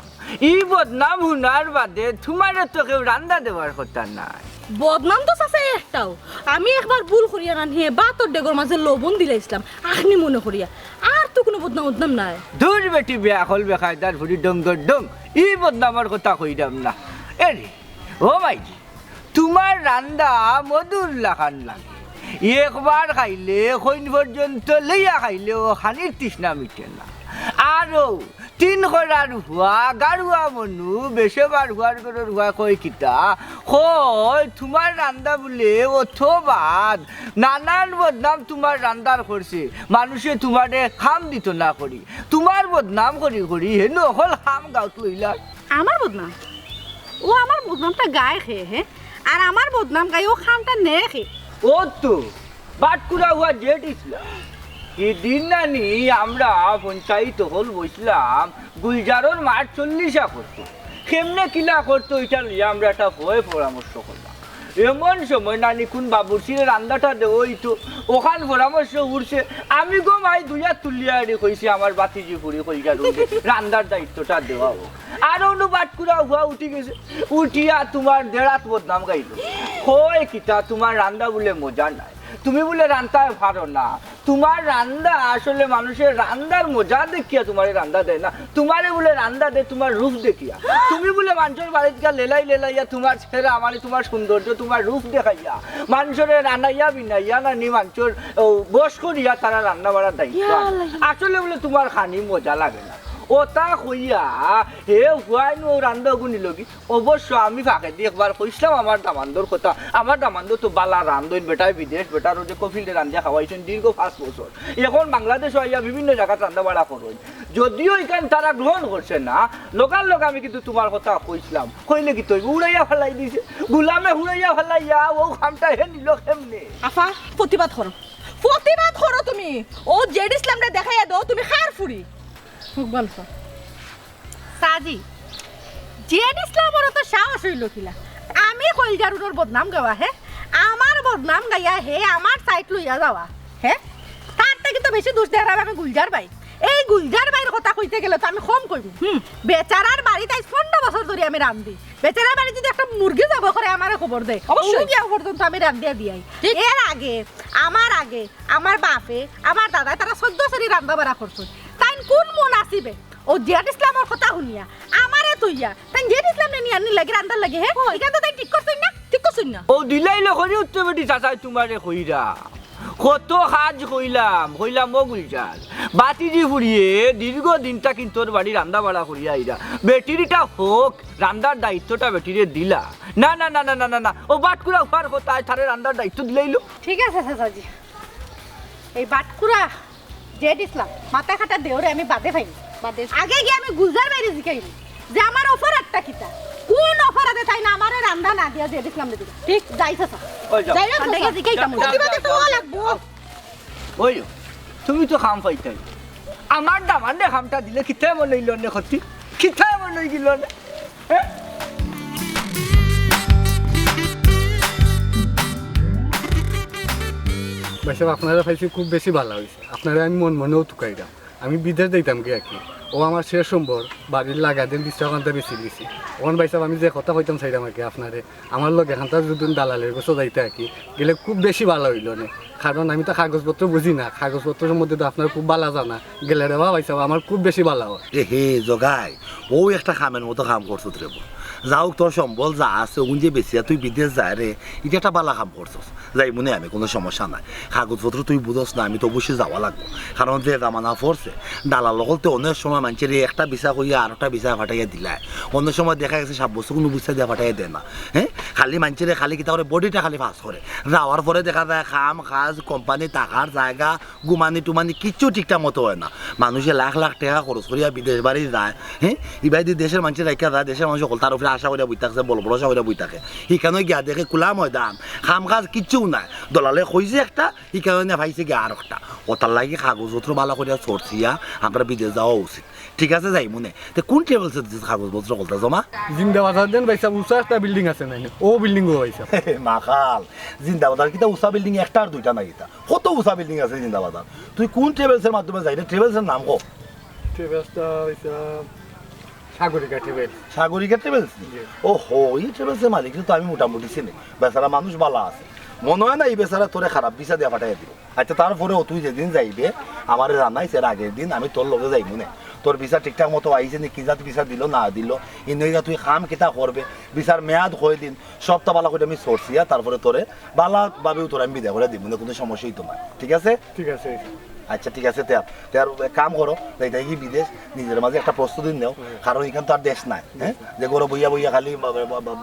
এই বদনাম শুনার বাদে তোমার তো কেউ রান্না দেওয়ার কথা নাই বদনাম তো আছে একটাও আমি একবার ভুল করিয়া না নিয়ে বাতর ডেগর মাঝে লবণ দিলাইছিলাম আখনি মনে করিয়া আর তো কোনো বদনাম নাই দূর বেটি বেয়া হল বেখায়দার ভুড়ি ডঙ্গর ডং এই বদনামের কথা কইরাম না এরে ও ভাই তোমার রান্দা মধুর লাখান লাগে একবার খাইলে কইন পর্যন্ত লইয়া খাইলেও খানির তৃষ্ণা মিটে না আরো তিন করার হুয়া গাড়ুয়া মনু বেশেবার হুয়ার গরুর হুয়া কই কিতা কই তোমার রান্দা বলে অথবাদ নানান বদনাম তোমার রান্দার করছে মানুষে তোমারে খাম দিত না করি তোমার বদনাম করি করি হেন হল খাম গাউত লইলা আমার বদনাম ও আমার বদনামটা গায়ে খেয়ে হে আর আমার বদনাম গায়ে ও খামটা নে খেয়ে ও তো বাটকুড়া হুয়া জেট ইসলাম এদিন নানি আমরা পঞ্চায়েত হল বসলাম গুলজারোর মাঠ 40 করতো কেমনে কিলা করতো এটা নিয়ে আমরা একটা ভয়ে পরামর্শ করলাম এমন সময় নানি কোন বাবুরচির রান্নাটা দেওই তো ওখান পরামর্শ উঠছে আমি গো মাই দুইয়া তুলিয়া কইছি আমার বাতিজি পুরি Koiljarun রান্নার দায়িত্বটা দেওয়া হোক আর অন্য বাটকুড়া হুয়া উঠি গেছে উঠিয়া তোমার দেড়াত বদনাম গাইল কই কিতা তোমার রান্না বলে মজা নাই তুমি বলে রান্নায় পারো না তোমার রান্না আসলে মানুষের রান্নার মজা দেখিয়া তোমার রান্না দেয় না তোমারে বলে রান্না দেয় তোমার রূপ দেখিয়া তুমি বলে মানুষের বাড়িতে গিয়া লেলাইয়া তোমার ছেড়া মানে তোমার সৌন্দর্য তোমার রূপ দেখাইয়া মানুষের রান্নাইয়া বিনাইয়া না নি মানুষের বস করিয়া তারা রান্না বাড়ার দায়িত্ব আসলে বলে তোমার খানি মজা লাগে না ওটা কইয়া হে হুয়াইন ও রান্না গুনি লগি অবশ্য আমি ফাঁকে দিয়ে একবার কইছিলাম আমার দামান্দর কথা আমার দামান্দ তো বালা রান্ধন বেটায় বিদেশ বেটার যে কফিলে রান্না খাওয়াইছেন দীর্ঘ 5 বছর এখন বাংলাদেশ হইয়া বিভিন্ন জায়গায় রান্না বাড়া করুন যদিও এখান তারা গ্রহণ করছে না লোকাল লোক আমি কিন্তু তোমার কথা কইছিলাম কইলে কি তুই উড়াইয়া ফেলাই দিছে গুলামে উড়াইয়া ফেলাইয়া ও খামটা হে নিল কেমনে আফা প্রতিবাদ করো তুমি ও জেড ইসলামটা দেখাইয়া দাও তুমি খার ফুরি খুব ভালো সাজি জেড ইসলামের তো সাহস হইল কিলা আমি Koiljarunর বদনাম গাওয়া হে আমার বদনাম গাইয়া হে আমার সাইট লইয়া যাওয়া হে তার থেকে তো বেশি দোষ দেখাবে আমি গুলজার ভাই এই গুলজার ভাইয়ের কথা কইতে গেলে তো আমি কম কইব বেচারার বাড়িতে 15 বছর ধরে আমি রান্ধি বেচারার বাড়ি যদি একটা মুরগি যাব করে আমারে খবর দেয় অবশ্যই গিয়া পর্যন্ত আমি রান্ধিয়া দিয়াই এর আগে আমার বাপে আমার দাদা তারা 14 সারি রান্না বাড়া করছে তাই কোন মন আসিবে ও জেড ইসলামের কথা শুনিয়া আমারে তুইয়া তাই জেড ইসলাম নিয়ে আনি লাগি রান্দার লাগে হে এখান তো তাই ঠিক করছই না ও দিলাইলে করি উত্তর বেটি চাচাই তোমারে কইরা কত কাজ কইলাম ও গুলজার বাতিজি ফুরিয়ে দীর্ঘদিনটা কিন্তু তোর বাড়ি রান্না বাড়া করিয়া আইরা বেটিরিটা হোক রান্নার দায়িত্বটা বেটিরে দিলা না না না না না না না ও বাটকুড়া উপার কোথায় তারে রান্নার দায়িত্ব দিলাইলো ঠিক আছে চাচাজি এই বাটকুড়া জেড ইসলাম মাথা খাটা দেওরে আমি বাদে পাইনি আগে গিয়ে আমি গুলজার বাইরে জিকাইনি যে আমার অফার একটা কিতা কোন অফার আছে তাই না আমারে রান্না না দিয়া জেড ইসলাম দিদি ঠিক যাইছ স্যার যাই না দেখে জিকাইতাম প্রতিবাদে তো লাগবো ওই তুমি তো খাম পাইতাই আমার দামানে খামটা দিলে কিতা মন লইল নে খতি কিতা মন লই গিল না ভাইসাব আপনারা পাইছি খুব বেশি ভালো হয়েছে আপনারা আমি মনেও তুকাইরা আমি বিদেশ দিতাম কি আর কি ও আমার শেষ সম্বর বাড়ির লাগা দিন 20 টাকা বেশি দিছি ওখান ভাইসাব আমি যে কথা কইতাম চাইতাম আর কি আপনারে আমার লোক এখানটা যদি দালালের গোছ যাইতে আর কি গেলে খুব বেশি ভালো হইল না কারণ আমি তো কাগজপত্র বুঝি না কাগজপত্রের মধ্যে তো আপনার খুব ভালো জানা গেলে রে ভাইসাব আমার খুব বেশি ভালো হয় হে জগাই ও একটা খামের মতো কাম করছো রে যাও তোর সম্বল যা আছে ওগুন যে বেশি তুই বিদেশ যায় রে এটা একটা বালা কাম করছস যাই মনে আমি কোনো সমস্যা নাই কাগজপত্র তুই বুঝস না আমি তো অবশ্যই যাওয়া লাগবো কারণ যে জামানা পড়ছে ডালার লগত তো অনেক সময় মানুষের একটা বিচার করিয়া আর একটা বিচার ফাটাইয়া দিলায় অন্য সময় দেখা গেছে সাব্যস্ত কোনো বিচার দিয়ে ফাটাইয়া দেয় না হ্যাঁ খালি মানুষের খালি কিতা করে বডিটা খালি ফাঁস করে যাওয়ার পরে দেখা যায় খাম খাজ কোম্পানি টাকার জায়গা গুমানি টুমানি কিচ্ছু ঠিকঠাক মতো হয় না মানুষে লাখ লাখ টাকা খরচ করিয়া বিদেশ বাড়ি যায় হ্যাঁ এবার যদি দেশের মানুষের রেখা যায় দেশের মানুষ সকল তার উপরে আশা করে বই থাকছে বল ভরসা করে বই থাকে সেখানে গিয়া দেখে খোলা ময়দান খাম খাজ কিচ্ছু নাই দলালে কইছে একটা সেখানে ভাইছে গিয়া আর একটা ওটার লাগে কাগজপত্র ভালো করিয়া চড়ছিয়া আমরা বিদেশ যাওয়া উচিত ঠিক আছে যাই মনে তো কোন ট্রেভেলসের কাগজপত্র বলতে জমা জিন্দাবাদ দেন ভাইসা উঁচা একটা বিল্ডিং আছে নাই ও বিল্ডিংও ভাইসা মাখাল জিন্দাবাদার কিতা উষা বিল্ডিং একটা আর দুইটা না কিতা কত উষা বিল্ডিং আছে জিন্দাবাদার তুই কোন ট্রেভেলসের মাধ্যমে যাই ট্রেভেলসের নাম কো ট্রেভেলসটা ভাইসা সাগরিকা ট্রেভেলস সাগরিকা ট্রেভেলস ও হো এই ট্রেভেলসের মালিক তো আমি মোটামুটি চিনি বেচারা মানুষ ভালো আছে মনে হয় না এই বেচারা তোরে খারাপ ভিসা দিয়ে পাঠাই দিব আচ্ছা তারপরেও তুই যেদিন যাইবে আমার জানাইছে এর আগের দিন আমি তোর লগে যাইব না তোর ভিসা ঠিকঠাক মতো আইছে নি কি জাত ভিসা দিল না দিল ইন্দিরা তুই খাম কিতা করবে ভিসার মেয়াদ হয়ে দিন সবটা ভালো করে আমি সরছিয়া তারপরে তোরে ভালোভাবেও তোর আমি বিদায় করে দিব না কোনো সমস্যাই তোমার ঠিক আছে ঠিক আছে আচ্ছা ঠিক আছে তার কাম করো যাইতে কি বিদেশ নিজের মাঝে একটা প্রস্তুতি নেও কারণ এখানে তো আর দেশ নাই হ্যাঁ যে গরো বইয়া বইয়া খালি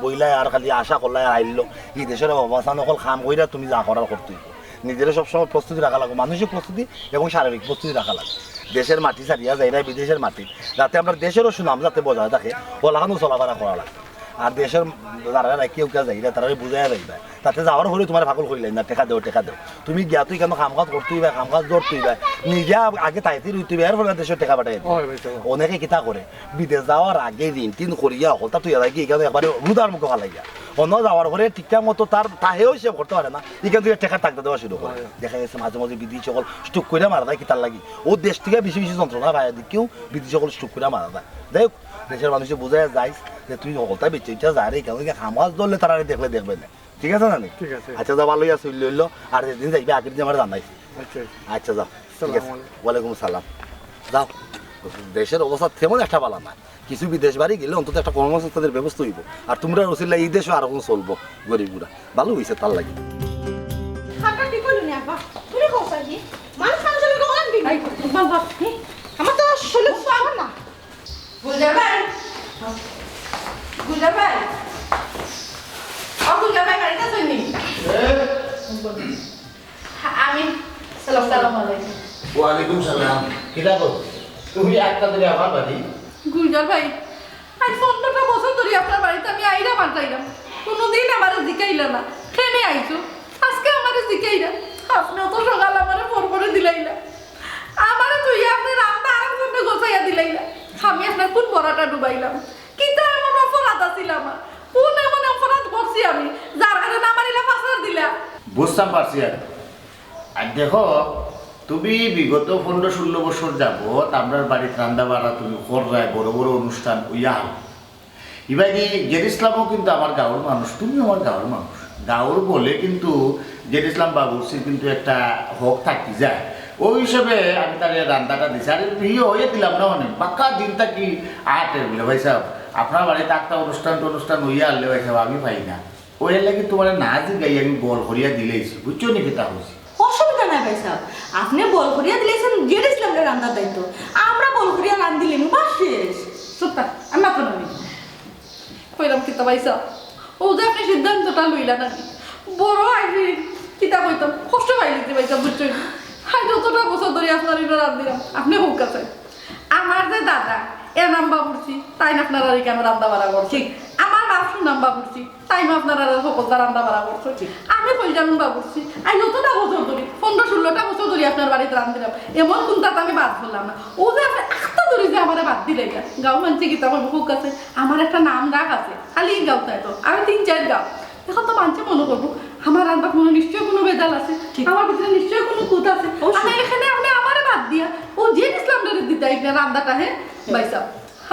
বইলাই আর খালি আশা করলাই আইলো এই দেশের অবস্থা নকল কাম কইরা তুমি যা করার করতেই নিজেরা সবসময় প্রস্তুতি রাখা লাগবে মানসিক প্রস্তুতি এবং শারীরিক প্রস্তুতি রাখা লাগবে দেশের মাটি ছাড়িয়া যাইরা বিদেশের মাটি যাতে আমরা দেশেরও সুনাম যাতে বজায় থাকে ওলাখানো চলাফেরা করা লাগবে আর দেশের যারা কেউ কেউ যাইরা তারা বুঝাই যাইবা তাতে যাওয়ার হলে তোমার ভাগল করিলেন না টেকা দেও তুমি গিয়া তুই কেন কাম কাজ করতেই বা কাম কাজ ধরতেই বা নিজে আগে তাইতে রুইতে এর ফলে দেশের টেকা পাঠাই অনেকে কিতা করে বিদেশ যাওয়ার আগে ঋণ টিন করিয়া হতা তুই লাগি এখানে একবারে রুদার মুখে ভালাইয়া অন্য যাওয়ার পরে ঠিকঠাক মতো তার তাহেও সে করতে পারে না এখান থেকে টেকা টাকা দেওয়া শুরু করে দেখা গেছে মাঝে মাঝে বিদেশি সকল স্টুক করে মারা যায় কিতার লাগি ও দেশ থেকে বেশি বেশি যন্ত্রণা ভাই দিকেও বিদেশি সকল স্টুক করে মারা যায় যাই হোক দেশের মানুষে বোঝায় যাইস যে তুই সকলটা বেঁচে যায় রে এখান থেকে খামাজ ধরলে তারা দেখবে না ঠিক আছে না ঠিক আছে আচ্ছা যা ভালোই আছে লইলো আর যেদিন যাইবে আগের দিন আমার জানাইছি আচ্ছা যাও ঠিক আছে ওয়ালাইকুম সালাম যাও দেশের অবস্থা তেমন একটা ভালো না কিছু বিদেশ বাড়ি গেলে অন্তত একটা কর্মসংস্থানের ব্যবস্থা হইব আর তোমরা রসিল্লা এই দেশও আরো চলবো গরিবগুলা ভালো হয়েছে তার লাগে আমার তো শরীর পাবো না গুলজার ভাই গুলজার ভাই গুলজার ভাই বাড়িতে শুনি আমি সালাম আলাইকুম ওয়ালাইকুম সালাম কিরা কর তুমি একটা দিলে আমার বাড়ি গুলজার ভাই আজ 15টা বছর ধরে আপনার বাড়িতে আমি আইরা পাল্টাইলাম কোনোদিন আমার জিকাইলা না ট্রেনে আইছো আজকে আমার জিকাইলা আপনি তো সকাল আমার পরপরে দিলাইলা আমার তুই আপনি রান্না আর সামনে গোছাইয়া দিলাইলা আমি আপনার কোন বড়াটা ডুবাইলাম কিন্তু এমন অপরাধ আছিল আমার কোন এমন অপরাধ করছি আমি যার কারণে আমার এলা ফাঁসার দিলা বুঝতাম পারছি আর দেখো তুমি বিগত 15-16 বছর যাবত আপনার বাড়িতে রান্না বাড়া তুমি কররায় বড় বড় অনুষ্ঠান ইয়া ইবাদি জের ইসলামও কিন্তু আমার গাঁওর মানুষ তুমি আমার গাঁওর মানুষ গাঁওর বলে কিন্তু জের ইসলাম বাবুরসির কিন্তু একটা হক থাকি যায় ওই হিসেবে আমি তার রান্নাটা দিছি আর বিয়ে হয়ে দিলাম না অনেক পাক্কা দিনটা কি আটের বলে ভাই সাহেব আপনার বাড়িতে একটা অনুষ্ঠান হইয়া আনলে ভাই সাহেব আমি পাই না ওই লাগে তোমার না গাই আমি বল করিয়া দিলেছি বুঝছো নাকি তা হয়েছি অসুবিধা নাই ভাই সাহেব আপনি বল করিয়া দিলেছেন জেড ইসলামের রান্নার দায়িত্ব আমরা বল করিয়া রান দিলেন বাস শেষ চুপটা আমি মাত্র নবী কইলাম কিতা ভাই সাহেব ও যে আপনি সিদ্ধান্তটা লইলা নাকি বড় আইবি কিতা কইতাম কষ্ট পাইলিতে ভাই সাহেব বুঝছো হাই যতটা বছর ধরে আপনার ইনো রান দিলাম আপনি হোক আছে আমার যে দাদা এর নাম বাবুরচি তাই না আপনারা কেন রান্না বাড়া করছি আমার বাপসুর নাম বাবুরচি তাই না আপনারা সকলটা রান্না বাড়া করছি আমি কইলাম বাবুরচি আমি যতটা বছর ধরে 15-16টা বছর ধরে আপনার বাড়িতে রান দিলাম এমন কোনটাতে আমি বাদ করলাম না ও যে আপনি একটা ধরে যে আমার বাদ দিলে গাঁও মানছি কি তোমার হোক আছে আমার একটা নাম ডাক আছে খালি গাঁও তাই তো আমি 3-4 গাঁও এখন তো মানছে মনে করবো আমার রান্নার মনে নিশ্চয়ই কোনো বেজাল আছে আমার ভিতরে নিশ্চয়ই কোনো কুত আছে আমি এখানে আপনি আমারে বাদ দিয়া ও যে ইসলামটারে দিতে রান্নাটা হ্যাঁ ভাই সাহেব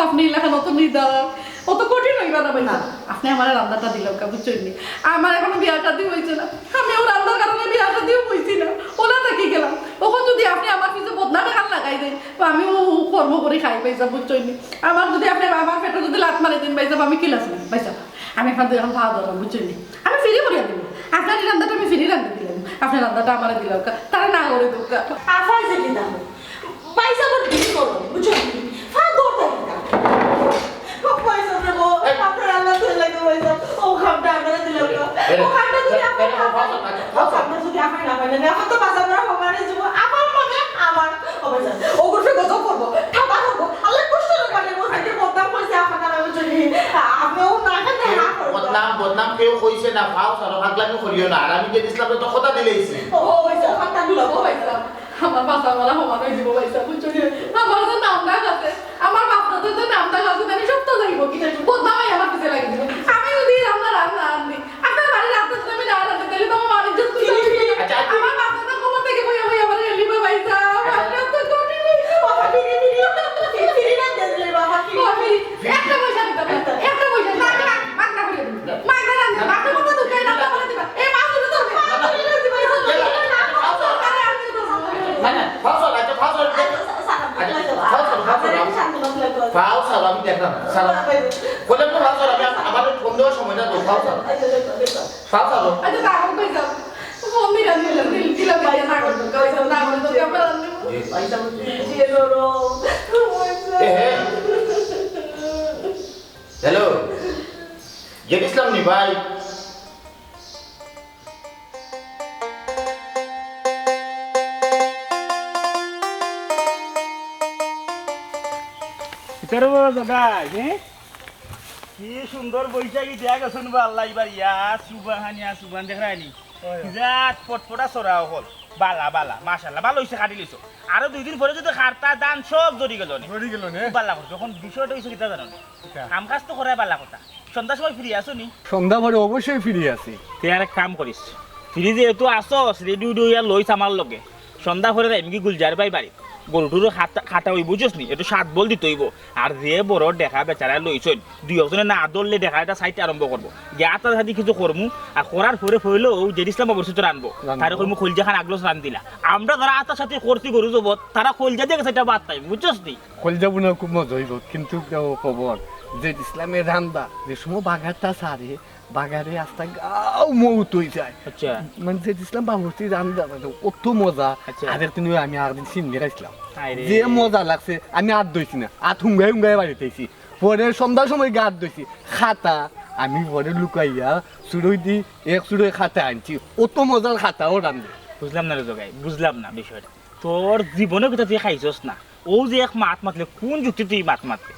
আপনি এলাকার অত নির্ধারণ অত কঠিন হইবা না ভাই আপনি আমার রান্নাটা দিলাম কা বুঝছেন নি আমার এখনো বিয়া শাদী হয়েছে না আমি ও রান্নার কারণে বিয়া শাদীও হয়েছি না ওলা থাকি গেলাম ওখন যদি আপনি আমার কিছু বদনামে কান লাগাই দেন তো আমি ও কর্ম করে খাই পাইছা বুঝছইনি আমার যদি আপনি আমার পেটে যদি লাত মারি দিন পাইছা আমি কি লাস পাইছা আমি এখন তো এখন খাওয়া দাওয়া বুঝছইনি আমি ফ্রি করিয়া দেবো আপনার রান্নাটা আমি ফ্রি রান্না দিলাম আপনার রান্নাটা আমার দিলাম তারা না করে দেবো আফার যেতে দাও পয়সা বড় দিন করো বুঝছো ফা দৌড় পয়সা দেবো আপনার আল্লাহ তো লাগে পয়সা ও খামটা আমরা দিলাম ও খামটা যদি আপনার যদি আপনি না পাইলেন এখন তো বাজার না মানে যাব আমার মনে আমার অবস্থা ও গ্রুপে গজব করবো ঠাপা করবো আল্লাহ কষ্ট করে বলতে বদনাম কইছে আপনার আমি জানি আপনিও না কেন না বদনাম কেউ কইছে না ফাও সারা ভাগলামি করিও না আর আমি যে দিছিলাম তো কথা দিলেইছি ও পয়সা খামটা দিলাম পয়সা আমার বাসা মারা হমানো দিব পয়সা বুঝছনি আমার তো নামটা আছে আমার বাপটা তো নামটা আছে আমি সব তো যাইব কি বদনামই আমার পিছে লাগি দিব আমি যদি রান্না আননি আপনার বাড়ি রান্না আমি না রান্না তাহলে তো আমার ইজ্জত কি আমার বাপটা তো কোমর থেকে বইয়া বইয়া আমার লিবা পয়সা আপনার তো কোটি বাবা ফিরি না দিলে বাবা ফিরি একটা পয়সা দিতে একটা পয়সা মাগনা করে মাগনা রান্না বাপটা তো তো কেন না বলে দিবা এ মা তো তো ফাও সারা আমি দেখলাম সারা বলে তো ফাও সারা আমি আমাদের ফোন দেওয়ার সময়টা তো ফাও সারা ফাও সারা আচ্ছা না আমি কই যাব ফোন দিলাম দিলাম বাইরে না করতে কই যাব না বলে তো ক্যামেরা নিব পয়সা দিয়ে ধরো হ্যালো জেড ইসলাম নি ভাই কি সুন্দর বৈশাখী দিয়া গেছেন আল্লাহ এবার ইয়া সুবান দেখায়নি যাত পটপটা চড়াও হল বালা বালা মাশাআল্লাহ ভালো হইছে কাটি লইছো আরো 2 দিন পরে যদি খারতা দান সব জড়ি গেল নে বালা করছো এখন বিষয়টা হইছে কিটা জানো কাম কাজ তো করাই বালা কথা সন্ধ্যা সময় ফ্রি আছো নি সন্ধ্যা পরে অবশ্যই ফিরে আসি তুই আর এক কাম করিস ফ্রি যেহেতু আসস রেডি উইয়া লইছ আমার লগে সন্ধ্যা পরে যাইম কি গুলজার ভাই বাড়ি গরুটুরো খাটা হই বুঝছ নি একটু 7 বল দিতে হইব আর যে বড় দেখা বেচারা লইছন দুই একজনে না দললে দেখা এটা সাইতে আরম্ভ করবো গিয়াতা সাথে কিছু করমু আর করার পরে হইলো যে ইসলাম অবস্থিত রানবো তারে কইমু খলজা খান আগলো রান দিলা আমরা যারা আতার সাথে করছি গরু জবত তারা খলজা দিয়ে সেটা বাদ পাই বুঝছস নি কলজা বুনা খুব মজা হইব কিন্তু খবর যে ইসলামের রান্দা যে সময় বাগারটা সারে বাগারে আস্তা গাও মৌত হয়ে যায় আচ্ছা মানে যে ইসলাম বাবুর্চি রান্দা অত মজা আদের তুমি আমি আগদিন সিন্দি রাখছিলাম যে মজা লাগছে আমি আত দইছি না আত হুঙ্গাই বাড়িতে আইছি পরে সন্ধ্যার সময় গাত দইছি খাতা আমি পরে লুকাইয়া চুড়ই দি এক চুড়ই খাতা আনছি অত মজার খাতাও রান্ধে বুঝলাম না রে জগাই বুঝলাম না বিষয়টা তোর জীবনে কোথা তুই খাইছস না ও যে এক মাত মাতলে কোন যুক্তি তুই মাত মাতলে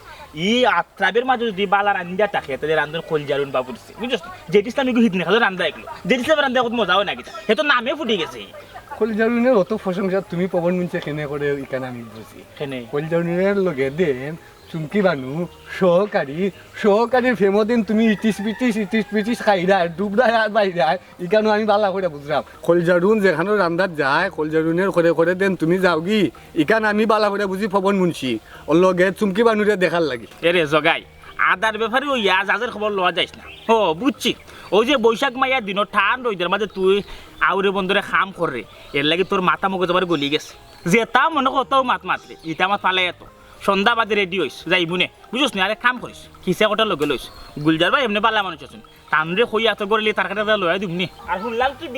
ই আত্রাবের মাঝে যদি বালার আন্দা থাকে তাদের রান্ধন কোইলজারুন বাবুরচি বুঝছস যেটি ইসলাম এগুলো হিট নেখালো রান্ধা এগুলো যেটি ইসলাম রান্ধা কত মজাও না কিতা সে তো নামে ফুটে গেছে কোইলজারুনের অত প্রশংসা তুমি পবন মিনছে কেনে করে ইকানে আমি বুঝি কেনে কোইলজারুনের লগে দেন চুমকি বানু সহকারী ফেমদিন তুমি ইটিস পিটিস খাইরা ডুবরা আর বাইরা ইকানো আমি বালা করে বুঝলাম কোইলজারুন যেখানে রান্দার যায় কোইলজারুনের করে দেন তুমি যাও কি ইকান আমি বালা করে বুঝি পবন মুন্সি ওর লগে চুমকি বানুরে দেখার লাগি এরে জগাই আদার ব্যাপারে ওই আজের খবর লওয়া যাইস না ও বুঝছি ওই যে বৈশাখ মাইয়ার দিন ঠান রইদের মাঝে তুই আউরে বন্ধরে খাম করে এর লাগে তোর মাথা মুখে যাবার গলি গেছে যে তা মনে কতও মাত মাতলে ইটা আমার পালে এত সন্ধ্যা বাদে রেডি হইস যাইবুনে বুঝছ না আরে কাম করিস কিসে কটা লগে লইস গুলজার ভাই এমনি বালা মানুষ আছেন তানরে কই এত করলে তার কাছে লয়া দিবনি আর শুনলাম তুই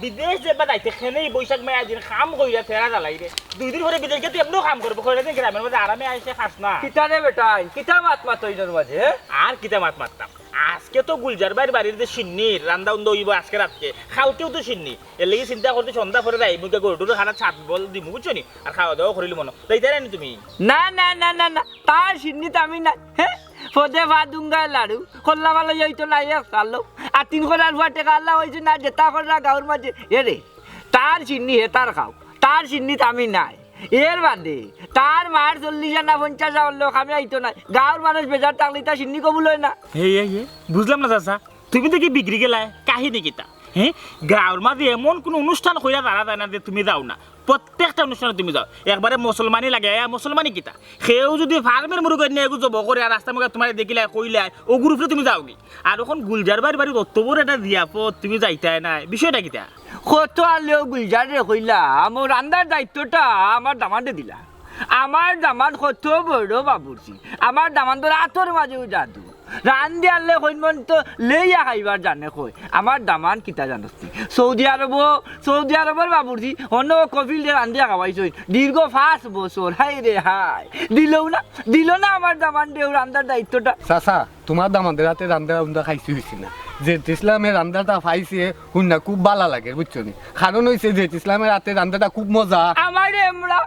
বিদেশ যাবা যাইতে খেনেই বৈশাখ মাইয়া দিন কাম কইরা ফেরা জ্বালাই রে 2 দিন পরে বিদেশ গিয়ে তুই এমনিও কাম করবো কইরা দিন গ্রামের মধ্যে আরামে আইসে খাস না কিতা রে বেটা কিতা মাত হইনোর মাঝে আর কিতা মাততাম আজকে তো গুলজার ভাইয়ের বাড়ির যে সিন্নির রান্দা উন্দা হইব আজকে রাতকে খাওতেও তো সিন্নি এর লাগি চিন্তা করতে সন্ধ্যা পরে যাই মুখে গরুটুরো খানা 7 বল দিমু বুঝছো নি আর খাওয়া দাওয়া করিলি মনে তাই তাই না তুমি না না না না না তার সিন্নি আমি না হ্যাঁ ফদে ভাদুঙ্গা লাড়ু খোল্লা ভালো যাইতো না এক চালো আর 3 করার ফাটে কাল্লা হইছে না যেটা করা গাঁর মাঝে এরে তার সিন্নি হে তার খাও তার সিন্নি আমি নাই এর বাদে তার মার 40 আনা 50 আনা লোক আমি আইতো না গাঁর মানুষ বেজার থাকলে তা সিন্নি কবুল হয় না হে বুঝলাম না চাচা তুমি তো কি বিক্রি গেলা কাহিনী কিতা হ্যাঁ গাঁর মাঝে এমন কোনো অনুষ্ঠান কইরা দাঁড়া যায় না যে তুমি যাও না প্রত্যেকটা অনুষ্ঠানে তুমি যাও একবারে মুসলমানি লাগে মুসলমানি কিতা সেও যদি ফার্মের মুরুগ নিয়ে এগু জব করে আর রাস্তা মুখে তোমার দেখিলে কইলে ও গ্রুপে তুমি যাও কি আর এখন গুলজার বাড়ি অত বড় একটা দিয়াপত তুমি যাইতাই না বিষয়টা কিতা কত আলেও গুলজার রে কইলা আমার রান্দার দায়িত্বটা আমার দামাতে দিলা আমার দামান কত বড় বাবুর্চি আমার দামান তো রাতর মাঝেও জাদু রান্ধি আনলে কইমন তো লেইয়া খাইবার জানে কই আমার দামান কিতা জানস্তি সৌদি আরবের বাবুর্চি অন্য কফিল দিয়ে রান্ধিয়া খাওয়াইছই দীর্ঘ 5 বছর হাই রে হাই দিল না আমার দামান দেও রান্ধার দায়িত্বটা চাচা তোমার দামাদের হাতে রান্দা খাইছি হয়েছি না যে ইসলামের রান্দাটা পাইছে শুননা খুব ভালো লাগে বুঝছো নি কারণ হয়েছে যে ইসলামের হাতে রান্দাটা খুব মজা আমার এমরা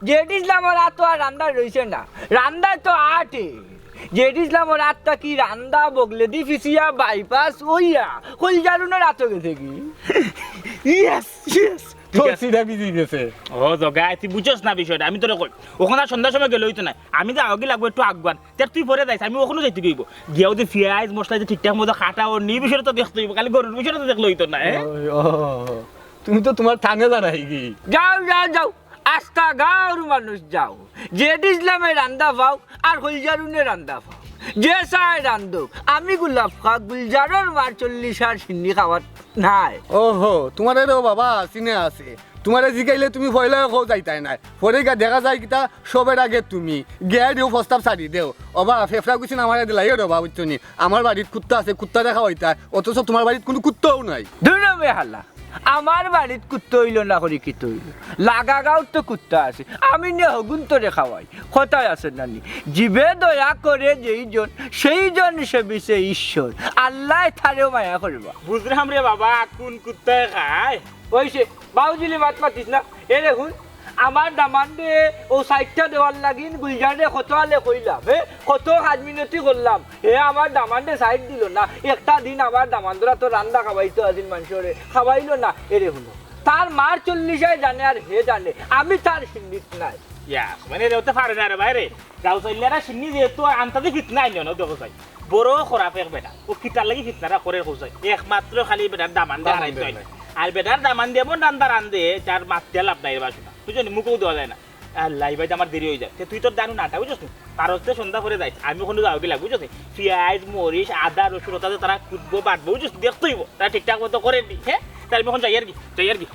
জেড ইসলামের হাত তো আর রান্দা রয়েছে না রান্দা তো আটে জেড ইসলামের হাতটা কি রান্দা বগলে দি ফিসিয়া বাইপাস ওইয়া কোইলজারুনের হাতে গেছে কি ইয়েস সিধা বিজি গেছে ও জগা তুই বুঝছস না বিষয়টা আমি তোরে কই ওখানে সন্ধ্যার সময় গেলে হইতো না আমি যে আগে লাগবো একটু আগুয়ান তুই পরে যাইস আমি ওখানে যাইতে গইব গিয়াও যে পেঁয়াজ মশলা যে ঠিকঠাক মতো খাটা ও নি বিষয়টা তো দেখতে হইব খালি গরুর বিষয়টা তো দেখলে হইতো না তুমি তো তোমার টানে দাঁড়াই গি যাও আস্তা গাঁর মানুষ যাও জেড ইসলামের রান্দা পাও আর কোইলজারুনের রান্দা পাও যে চায় রান্ধুক আমি গুলাব খা গুলজারের মার 40 আর সিন্নি খাওয়ার নাই ওহো তোমার বাবা চিনে আছে তোমারে জিগাইলে তুমি ভয়লে খাও যাইতাই নাই পরে গা দেখা যায় কিতা সবের আগে তুমি গিয়া দিও প্রস্তাব ছাড়ি দেও অবা ফেফড়া কুচিন আমার দিলাই রবা বুঝছো নি আমার বাড়ির কুত্তা আছে কুত্তা দেখা হইতা অথচ তোমার বাড়ির কোনো কুত্তাও নাই ধুনবে হাল্লা আমার বাড়িত কুত্তা হইল না করি কি হইল লাগা গাঁও তো কুত্তা আছে আমি নে হগুন তোরে খাওয়াই কথায় আছে নানি জীবে দয়া করে যেইজন সেইজন সেবিছে ঈশ্বর আল্লাহ থারেও মায়া করবা বুঝলাম রে বাবা কোন কুত্তায় খায় ওইসে বাউজিলি মাত মাতিস না এ দেখুন আমার দামান দে ও সাইডটা দেওয়ার লাগিন গুলজারে কত আলে কইলাম কত 5 মিনিটই করলাম আমার দামান দে সাইড দিল না একটা দিন আমার দামান ধরা তো রান্না খাওয়াইতো আজিন মানুষরে খাওয়াইলো না এরে হলো তার মার 40 জানে আর হে জানে আমি তার সিন্নিত নাই মানে রেওতে পারে না রে বাইরে গাঁও চলিয়ারা সিন্নি যেহেতু আনতাতে ফিতনা আইল না দেখো চাই বড় খরাপ এক বেটা ও কিতার লাগি ফিতনারা করে খোঁজাই একমাত্র খালি বেটার দামান দেওয়া নাই আর বেটার দামান দিয়ে এমন রান্দা রান্ধে যার মাছ লাভ নাই বাসু না বুঝছো মুখেও দেওয়া যায় না আর লাইভাই আমার দেরি হয়ে যায় তুই তোর জানো নাটা বুঝছো তার হচ্ছে সন্ধ্যা করে যাইস আমি ওখানে যাওয়া গেলাম বুঝছো পেঁয়াজ মরিচ আদা রসুন ওটাতে তারা কুটবো বাটবো বুঝছো দেখতেইব তারা ঠিকঠাক মতো করে নি হ্যাঁ তাহলে এখন যাই আর কি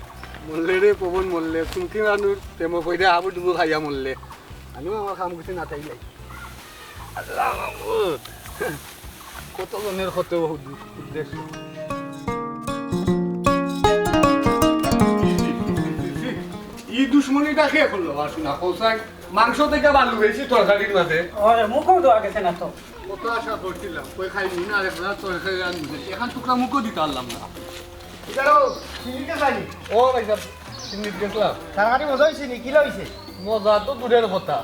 মরলে রে পবন মরলে তুমি মানুষ প্রেম কইরা আবু ডুবু খাইয়া মরলে আমিও আমার কাম কিছু না থাকলে আল্লাহ মাহমুদ কত জনের কত উদ্দেশ্য ই দুশ্মনীটা খেয়ে করলো আসুন পোশাক মাংস থেকে বালু বেশি তরকারির মাঝে মুখও দেওয়া গেছে না তো কত আশা করছিলাম কই খাইনি না আর একটা তরকারি রান্না এখন টুকরা মুখও দিতে পারলাম না ও ভাই সাহেব সিন্নিত গেছিলাম তরকারি মজা হয়েছে নি কি লইছে মজা তো দূরের কথা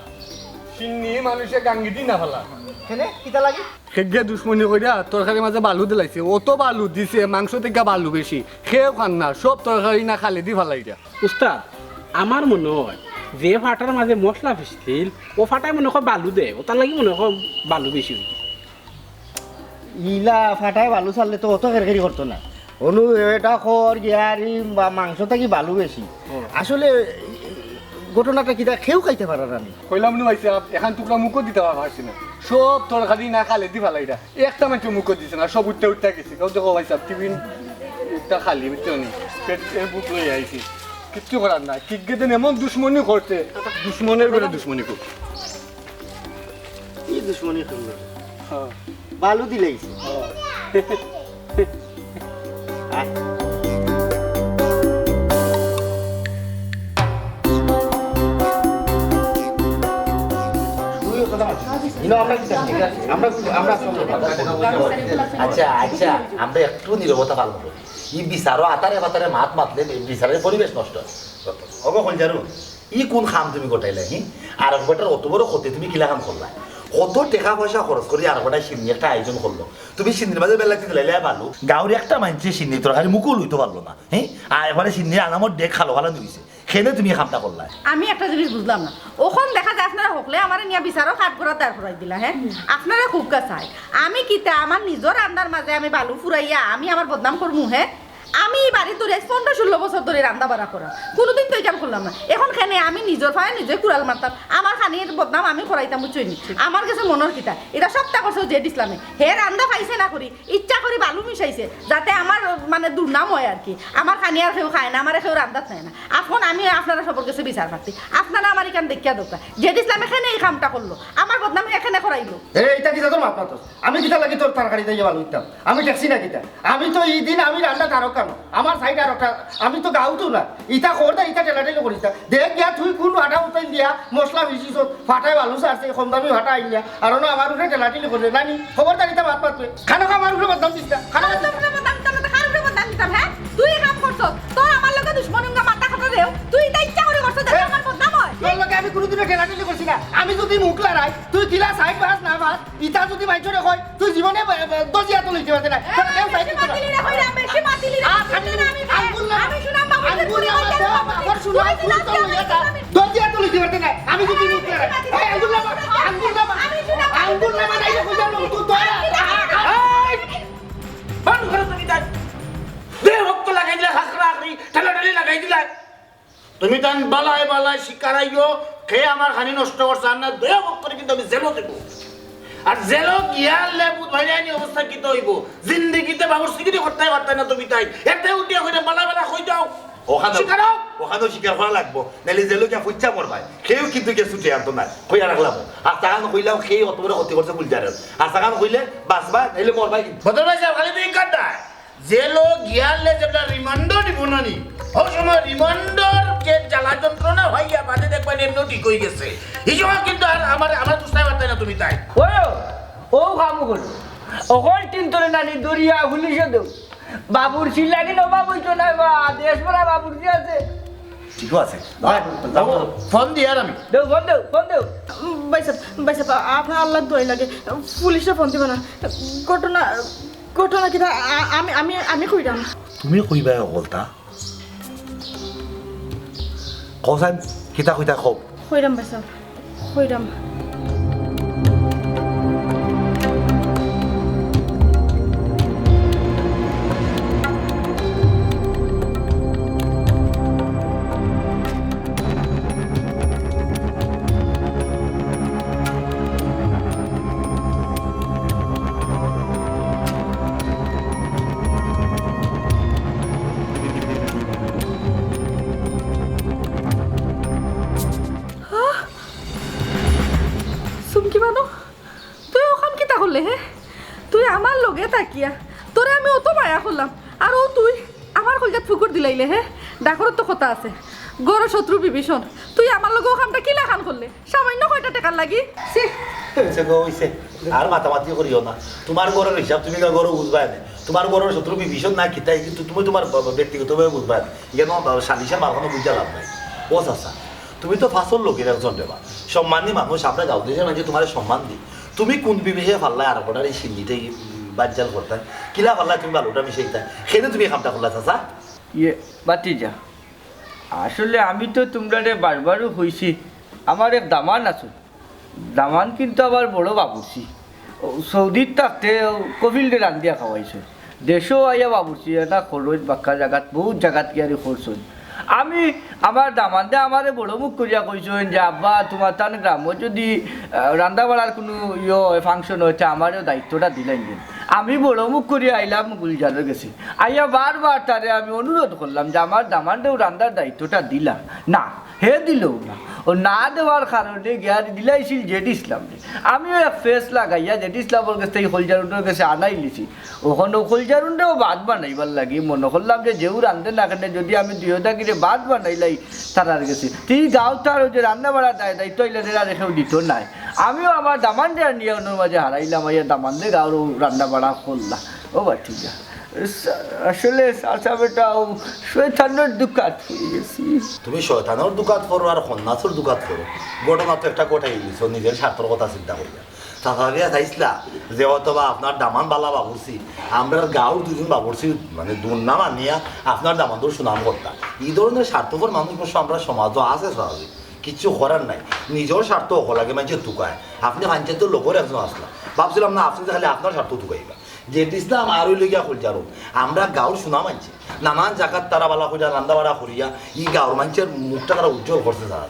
সিন্নি মানুষে গাঙ্গি দি না ফেলা কেনে কিতা লাগি সেগে দুশ্মনী কইরা তরকারির মাঝে বালু দিলাইছে অত বালু দিছে মাংস থেকে বালু বেশি খেয়েও খান না সব তরকারি না খালে দি ফেলাইটা উস্তাদ আমার মনে হয় যে ফাটার মাঝে মশলা ফেসছিল ও ফাটায় মনে হয় বালু দেয় ও তার লাগি মনে হয় বালু বেশি হয়েছে ইলা ফাটায় বালু ছাড়লে তো অত কেরকেরি করতো না অনু এটা খর গিয়ারি বা মাংস থাকি বালু বেশি আসলে ঘটনাটা কিটা খেয়েও খাইতে পারার আমি কইলাম নি ভাইসা এখন টুকরা মুখও দিতে পারছি না সব তরকারি না খালে দি ফেলাইটা একটা মানুষ মুখও দিছে না সব উঠতে গেছি কাউ দেখো ভাইসা টিফিন একটা খালি বুঝছো নি পেট বুক লই আইছি কিচ্ছু করার না ঠিক গেতে এমন দুশ্মনী করছে দুশ্মনের করে দুশ্মনী কর কি দুশ্মনী করলো বালু দিলেইছে আচ্ছা আচ্ছা আমরা একটু নীরবতা পালন করি ই বিচারো আতারে বাতারে মাত মাতলে বিচারের পরিবেশ নষ্ট হব কোইলজারুন ই কোন খাম তুমি গোটাইলে আর একবারটার অত বড় ক্ষতি তুমি কিলা কাম করলা কত টাকা পয়সা খরচ করি আর গোটাই সিন্নি একটা আয়োজন করলো তুমি সিন্নির মাঝে বেলা দিতে লাইলে পারলো গাঁওর একটা মানুষে সিন্নি তরকারি মুখও লইতে পারলো না হ্যাঁ আর এবারে সিন্নির আনামত ডেক খালো খালো দিয়েছে সেনে তুমি খামটা করলা আমি একটা জিনিস বুঝলাম না ওখন দেখা যায় আপনারা হকলে আমার নিয়ে বিচারও কাঠ করা তার ফুরাই দিলা হ্যাঁ আপনারা খুব কাছাই আমি কিতা আমার নিজের রান্নার মাঝে আমি বালু ফুরাইয়া আমি আমার বদনাম করবো হ্যাঁ আমি বাড়ি ধরে 15-16 বছর ধরে রান্না বাড়া করা কোনোদিন তো এটা করলাম না এখন খানে আমি নিজের ফায় নিজে কুড়াল মারতাম আমার খানির বদনাম আমি করাইতাম বুঝছই নি আমার কাছে মনের কিতা এটা সবটা করছে জেড ইসলামে হে রান্না পাইছে না করি ইচ্ছা করে বালু মিশাইছে যাতে আমার মানে দুর্নাম হয় আর কি আমার খানিয়ার কেউ খায় না আমার কেউ রান্দাত নেয় না এখন আমি আপনারা সবার কাছে বিচার পাচ্ছি আপনারা আমার এখান দেখিয়া দোকা যেহেতু ইসলাম এখানে এই কামটা করলো আমার বদনাম এখানে করাইলো এইটা কিতা তোর মাপ না তোর আমি কিতা লাগি তোর তরকারি দিয়ে ভালো দিতাম আমি ট্যাক্সি না কিতা আমি তো এই দিন আমি রান্না তারক কেন আমার সাইড আর একটা আমি তো গাউতো না ইটা করতা ইটা টেলাটেলি করিতা দেখ গিয়া তুই কোন আটা উতাই দিয়া মশলা মিশিস ফাটাই ভালো সারছে কম দামি ফাটা আইনিয়া আর না আমার উপরে টেলাটেলি করলে নানি খবরদার ইটা মাত পাতবে খানা আমার উপরে বদনাম দিস না খানা হ্যাঁ তুই কাম করছ তোর আমার লগে দুশ্মনী মাথা খাটা দেও তুই এটা ইচ্ছা করে করছ যাতে আমার বদনাম হয় তোর লগে আমি কোনোদিনও টেলাটেলি করছি না আমি যদি মুখ লড়াই তুই কিলা সাইড পাস না পাস ইটা যদি মাইছরে কই তুই জীবনে দজিয়া তো লইতে পারতে না কেউ সাইড না মাতিলি রে কইরা বেশি মাতিলি রে আমি শুনাম বাবুর শুনাম তুই তো লইয়া দজিয়া তো লইতে পারতে না আমি যদি মুখ লড়াই এই আঙ্গুল না নাই কই জানো তুই তো বন্ধ করো তুমি তাই দে রক্ত লাগাই দিলা খাখরা আখরি ঠেলাঠেলি লাগাই দিলা তুমি তান বালায় বালায় শিকারাইও খেয়ে আমার খানি নষ্ট করছে আর না দয়া ভোগ করে কিন্তু আমি জেলও দেবো আর জেলও গিয়ালে বুধ ভাইরানি অবস্থা কি তো হইব জিন্দেগিতে বাবুর সিকিরি করতে পারতে না তুমি তাই এতে উঠিয়া কইরা বালা বালা কই যাও ওখানেও স্বীকার করা লাগবো নাহলে জেলো গিয়া ফুচ্ছা মরবাই সেও কিন্তু গিয়ে ছুটে আনতো না কইয়া রাখলাম আর তাকান কইলাম সেই অত বড় ক্ষতি করছে গুলজারের আর তাকান কইলে বাঁচবা নাহলে মরবাই কিন্তু বদল ভাই সাহেব খালি তুই কাটা জেলো গিয়ালে যেটা রিমান্ডার দিব না নি ও সময় রিমান্ডার যে জ্বালা যন্ত্রণা হইয়া বাদে দেখবেন এমনি ঠিক হয়ে গেছে এই সময় কিন্তু আর আমার তুস্তাই পারতে না তুমি তাই ও কামু করো ওখন তিনতরে নানি দরিয়া পুলিশে দেও বাবুরচির লাগি না বাবুইতো না বা দেশ ভরা বাবুরচি আছে ঠিক আছে ফোন দিয়ার আমি দেও ফোন দেও বাইসা আপনার আল্লাহ দোয়াই লাগে পুলিশে ফোন দিব না ঘটনা কিনা আমি কইরাম তুমি কইবা অকলতা কসাই কিতা কইতা খব কইরাম বাইসা কইরাম তাকিয়া তোরে আমি অত মায়া করলাম আর ও তুই আমার কলজাত ফুকুর দিলাইলে হে ডাকরের তো কথা আছে গড় শত্রু বিভীষণ তুই আমার লগে ওখানটা কি লাখান করলে সামান্য কয়টা টাকার লাগি আর মাতামাতি করিও না তোমার গড়ের হিসাব তুমি গড় বুঝবা না তোমার গড়ের শত্রু বিভীষণ না কিতাই কিন্তু তুমি তোমার ব্যক্তিগতভাবে বুঝবা না কেন সালিশের মারখানো বুঝা লাভ নাই ও চাচা তুমি তো ফাঁসল লোকের একজন দেবা সম্মানী মানুষ আপনার গাঁও দেশের মানুষ তোমার সম্মান দিই তুমি কোন বিবেকে ফাল্লা আর কটার এই সিন্দিতে বাজ্জাল করতাম কিলা ফাল্লা তুমি ভালোটা মিশাইতাম সেটা তুমি খামটা করলা চাচা ইয়ে বাতি যা আসলে আমি তো তোমরা বারবারও হয়েছি আমার এক দামান আছে দামান কিন্তু আবার বড় বাবুর্চি সৌদির থাকতে কপিলকে রান্ধিয়া খাওয়াইছে দেশও আইয়া বাবুর্চি না খরচ বাক্কা জায়গাত বহুত জায়গাত গিয়ে খরচন আমি আমার দামানদে আমারে বড় মুখ করিয়া কইছেন যে আব্বা তোমার তান গ্রামে যদি রান্না বাড়ার কোনো ফাংশন হয়েছে আমারও দায়িত্বটা দিলেন আমি বড় মুখ করিয়া আইলাম গুলজারের গেছি আইয়া বারবার তারে আমি অনুরোধ করলাম যে আমার দামানদেও রান্নার দায়িত্বটা দিলাম না হে দিলও না ও না দেওয়ার কারণে গিয়া দিলাইছিল জেড ইসলাম আমিও এক ফেস লাগাইয়া জেড ইসলামের কাছ থেকে খোলজারুনের কাছে আনাই লিছি ওখানে খোলজারুনটাও ভাত বানাইবার লাগি মনে করলাম যে যেও রান্ধে না কেন যদি আমি দুইটাকিরে ভাত বানাইলাই তারার গেছে তুই গাঁও তার যে রান্না বাড়া দায়িত্ব হইলে রেখেও দিত নাই আমিও আমার দামান দেওয়ার নিয়ে ওনার মাঝে হারাইলাম আইয়া দামান দিয়ে গাঁর রান্না বাড়া করলাম ও বা ঠিক আছে আসলে চাচা বেটা শয়তানের দুকাত হয়ে গেছি তুমি শয়তানের দুকাত করো আর সন্ন্যাসের দুকাত করো ঘটনা তো একটা কোটাই দিছো নিজের স্বার্থের কথা চিন্তা করিয়া চাচারিয়া চাইছিলা যে অথবা আপনার দামান বালা বাবুরছি আমরা গাঁর দুজন বাবুরছি মানে দুর্নাম আনিয়া আপনার দামানদের সুনাম করতাম এই ধরনের স্বার্থপর মানুষ আমরা সমাজও আছে স্বাভাবিক কিচ্ছু করার নাই নিজের স্বার্থ লাগে মানুষের ঢুকায় আপনি পঞ্চায়েতের লোকের একজন আসলা ভাবছিলাম না আপনি খালি আপনার স্বার্থ ঢুকাইবা যেটি ইসলাম আরই লইয়া খোলজারুন আমরা গাঁর সুনাম আনছি নানান জায়গার তারা বালা করিয়া রান্না বাড়া করিয়া এই গাঁর মানুষের মুখটা তারা উজ্জ্বল করছে তারা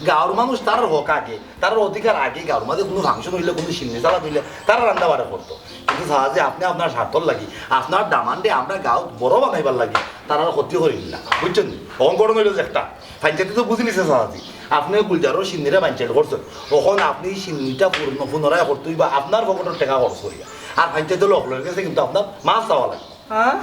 গাঁর মানুষ তার হক আগে তার অধিকার আগে গাঁর মাঝে কোনো ফাংশন হইলে কোনো সিন্নি চালা দিলে তারা রান্না বাড়া করতো কিন্তু কিন্তু চাচা যে আপনি আপনার স্বার্থর লাগি আপনার ডামান্ডে আমরা গাঁও বড় বানাইবার লাগি তারা ক্ষতি করিল না বুঝছেন অঙ্করণ হইল যে একটা পঞ্চায়েতে তো বুঝি নিছে চাচাজি আপনি গুলজারও সিন্নিরা পঞ্চায়েত করছেন তখন আপনি সিন্নিটা পুনরায় করতে বা আপনার পকেটের টাকা খরচ করিয়া আর পঞ্চায়েত লোক লোকের কাছে কিন্তু আপনার মাছ দেওয়া লাগবে হ্যাঁ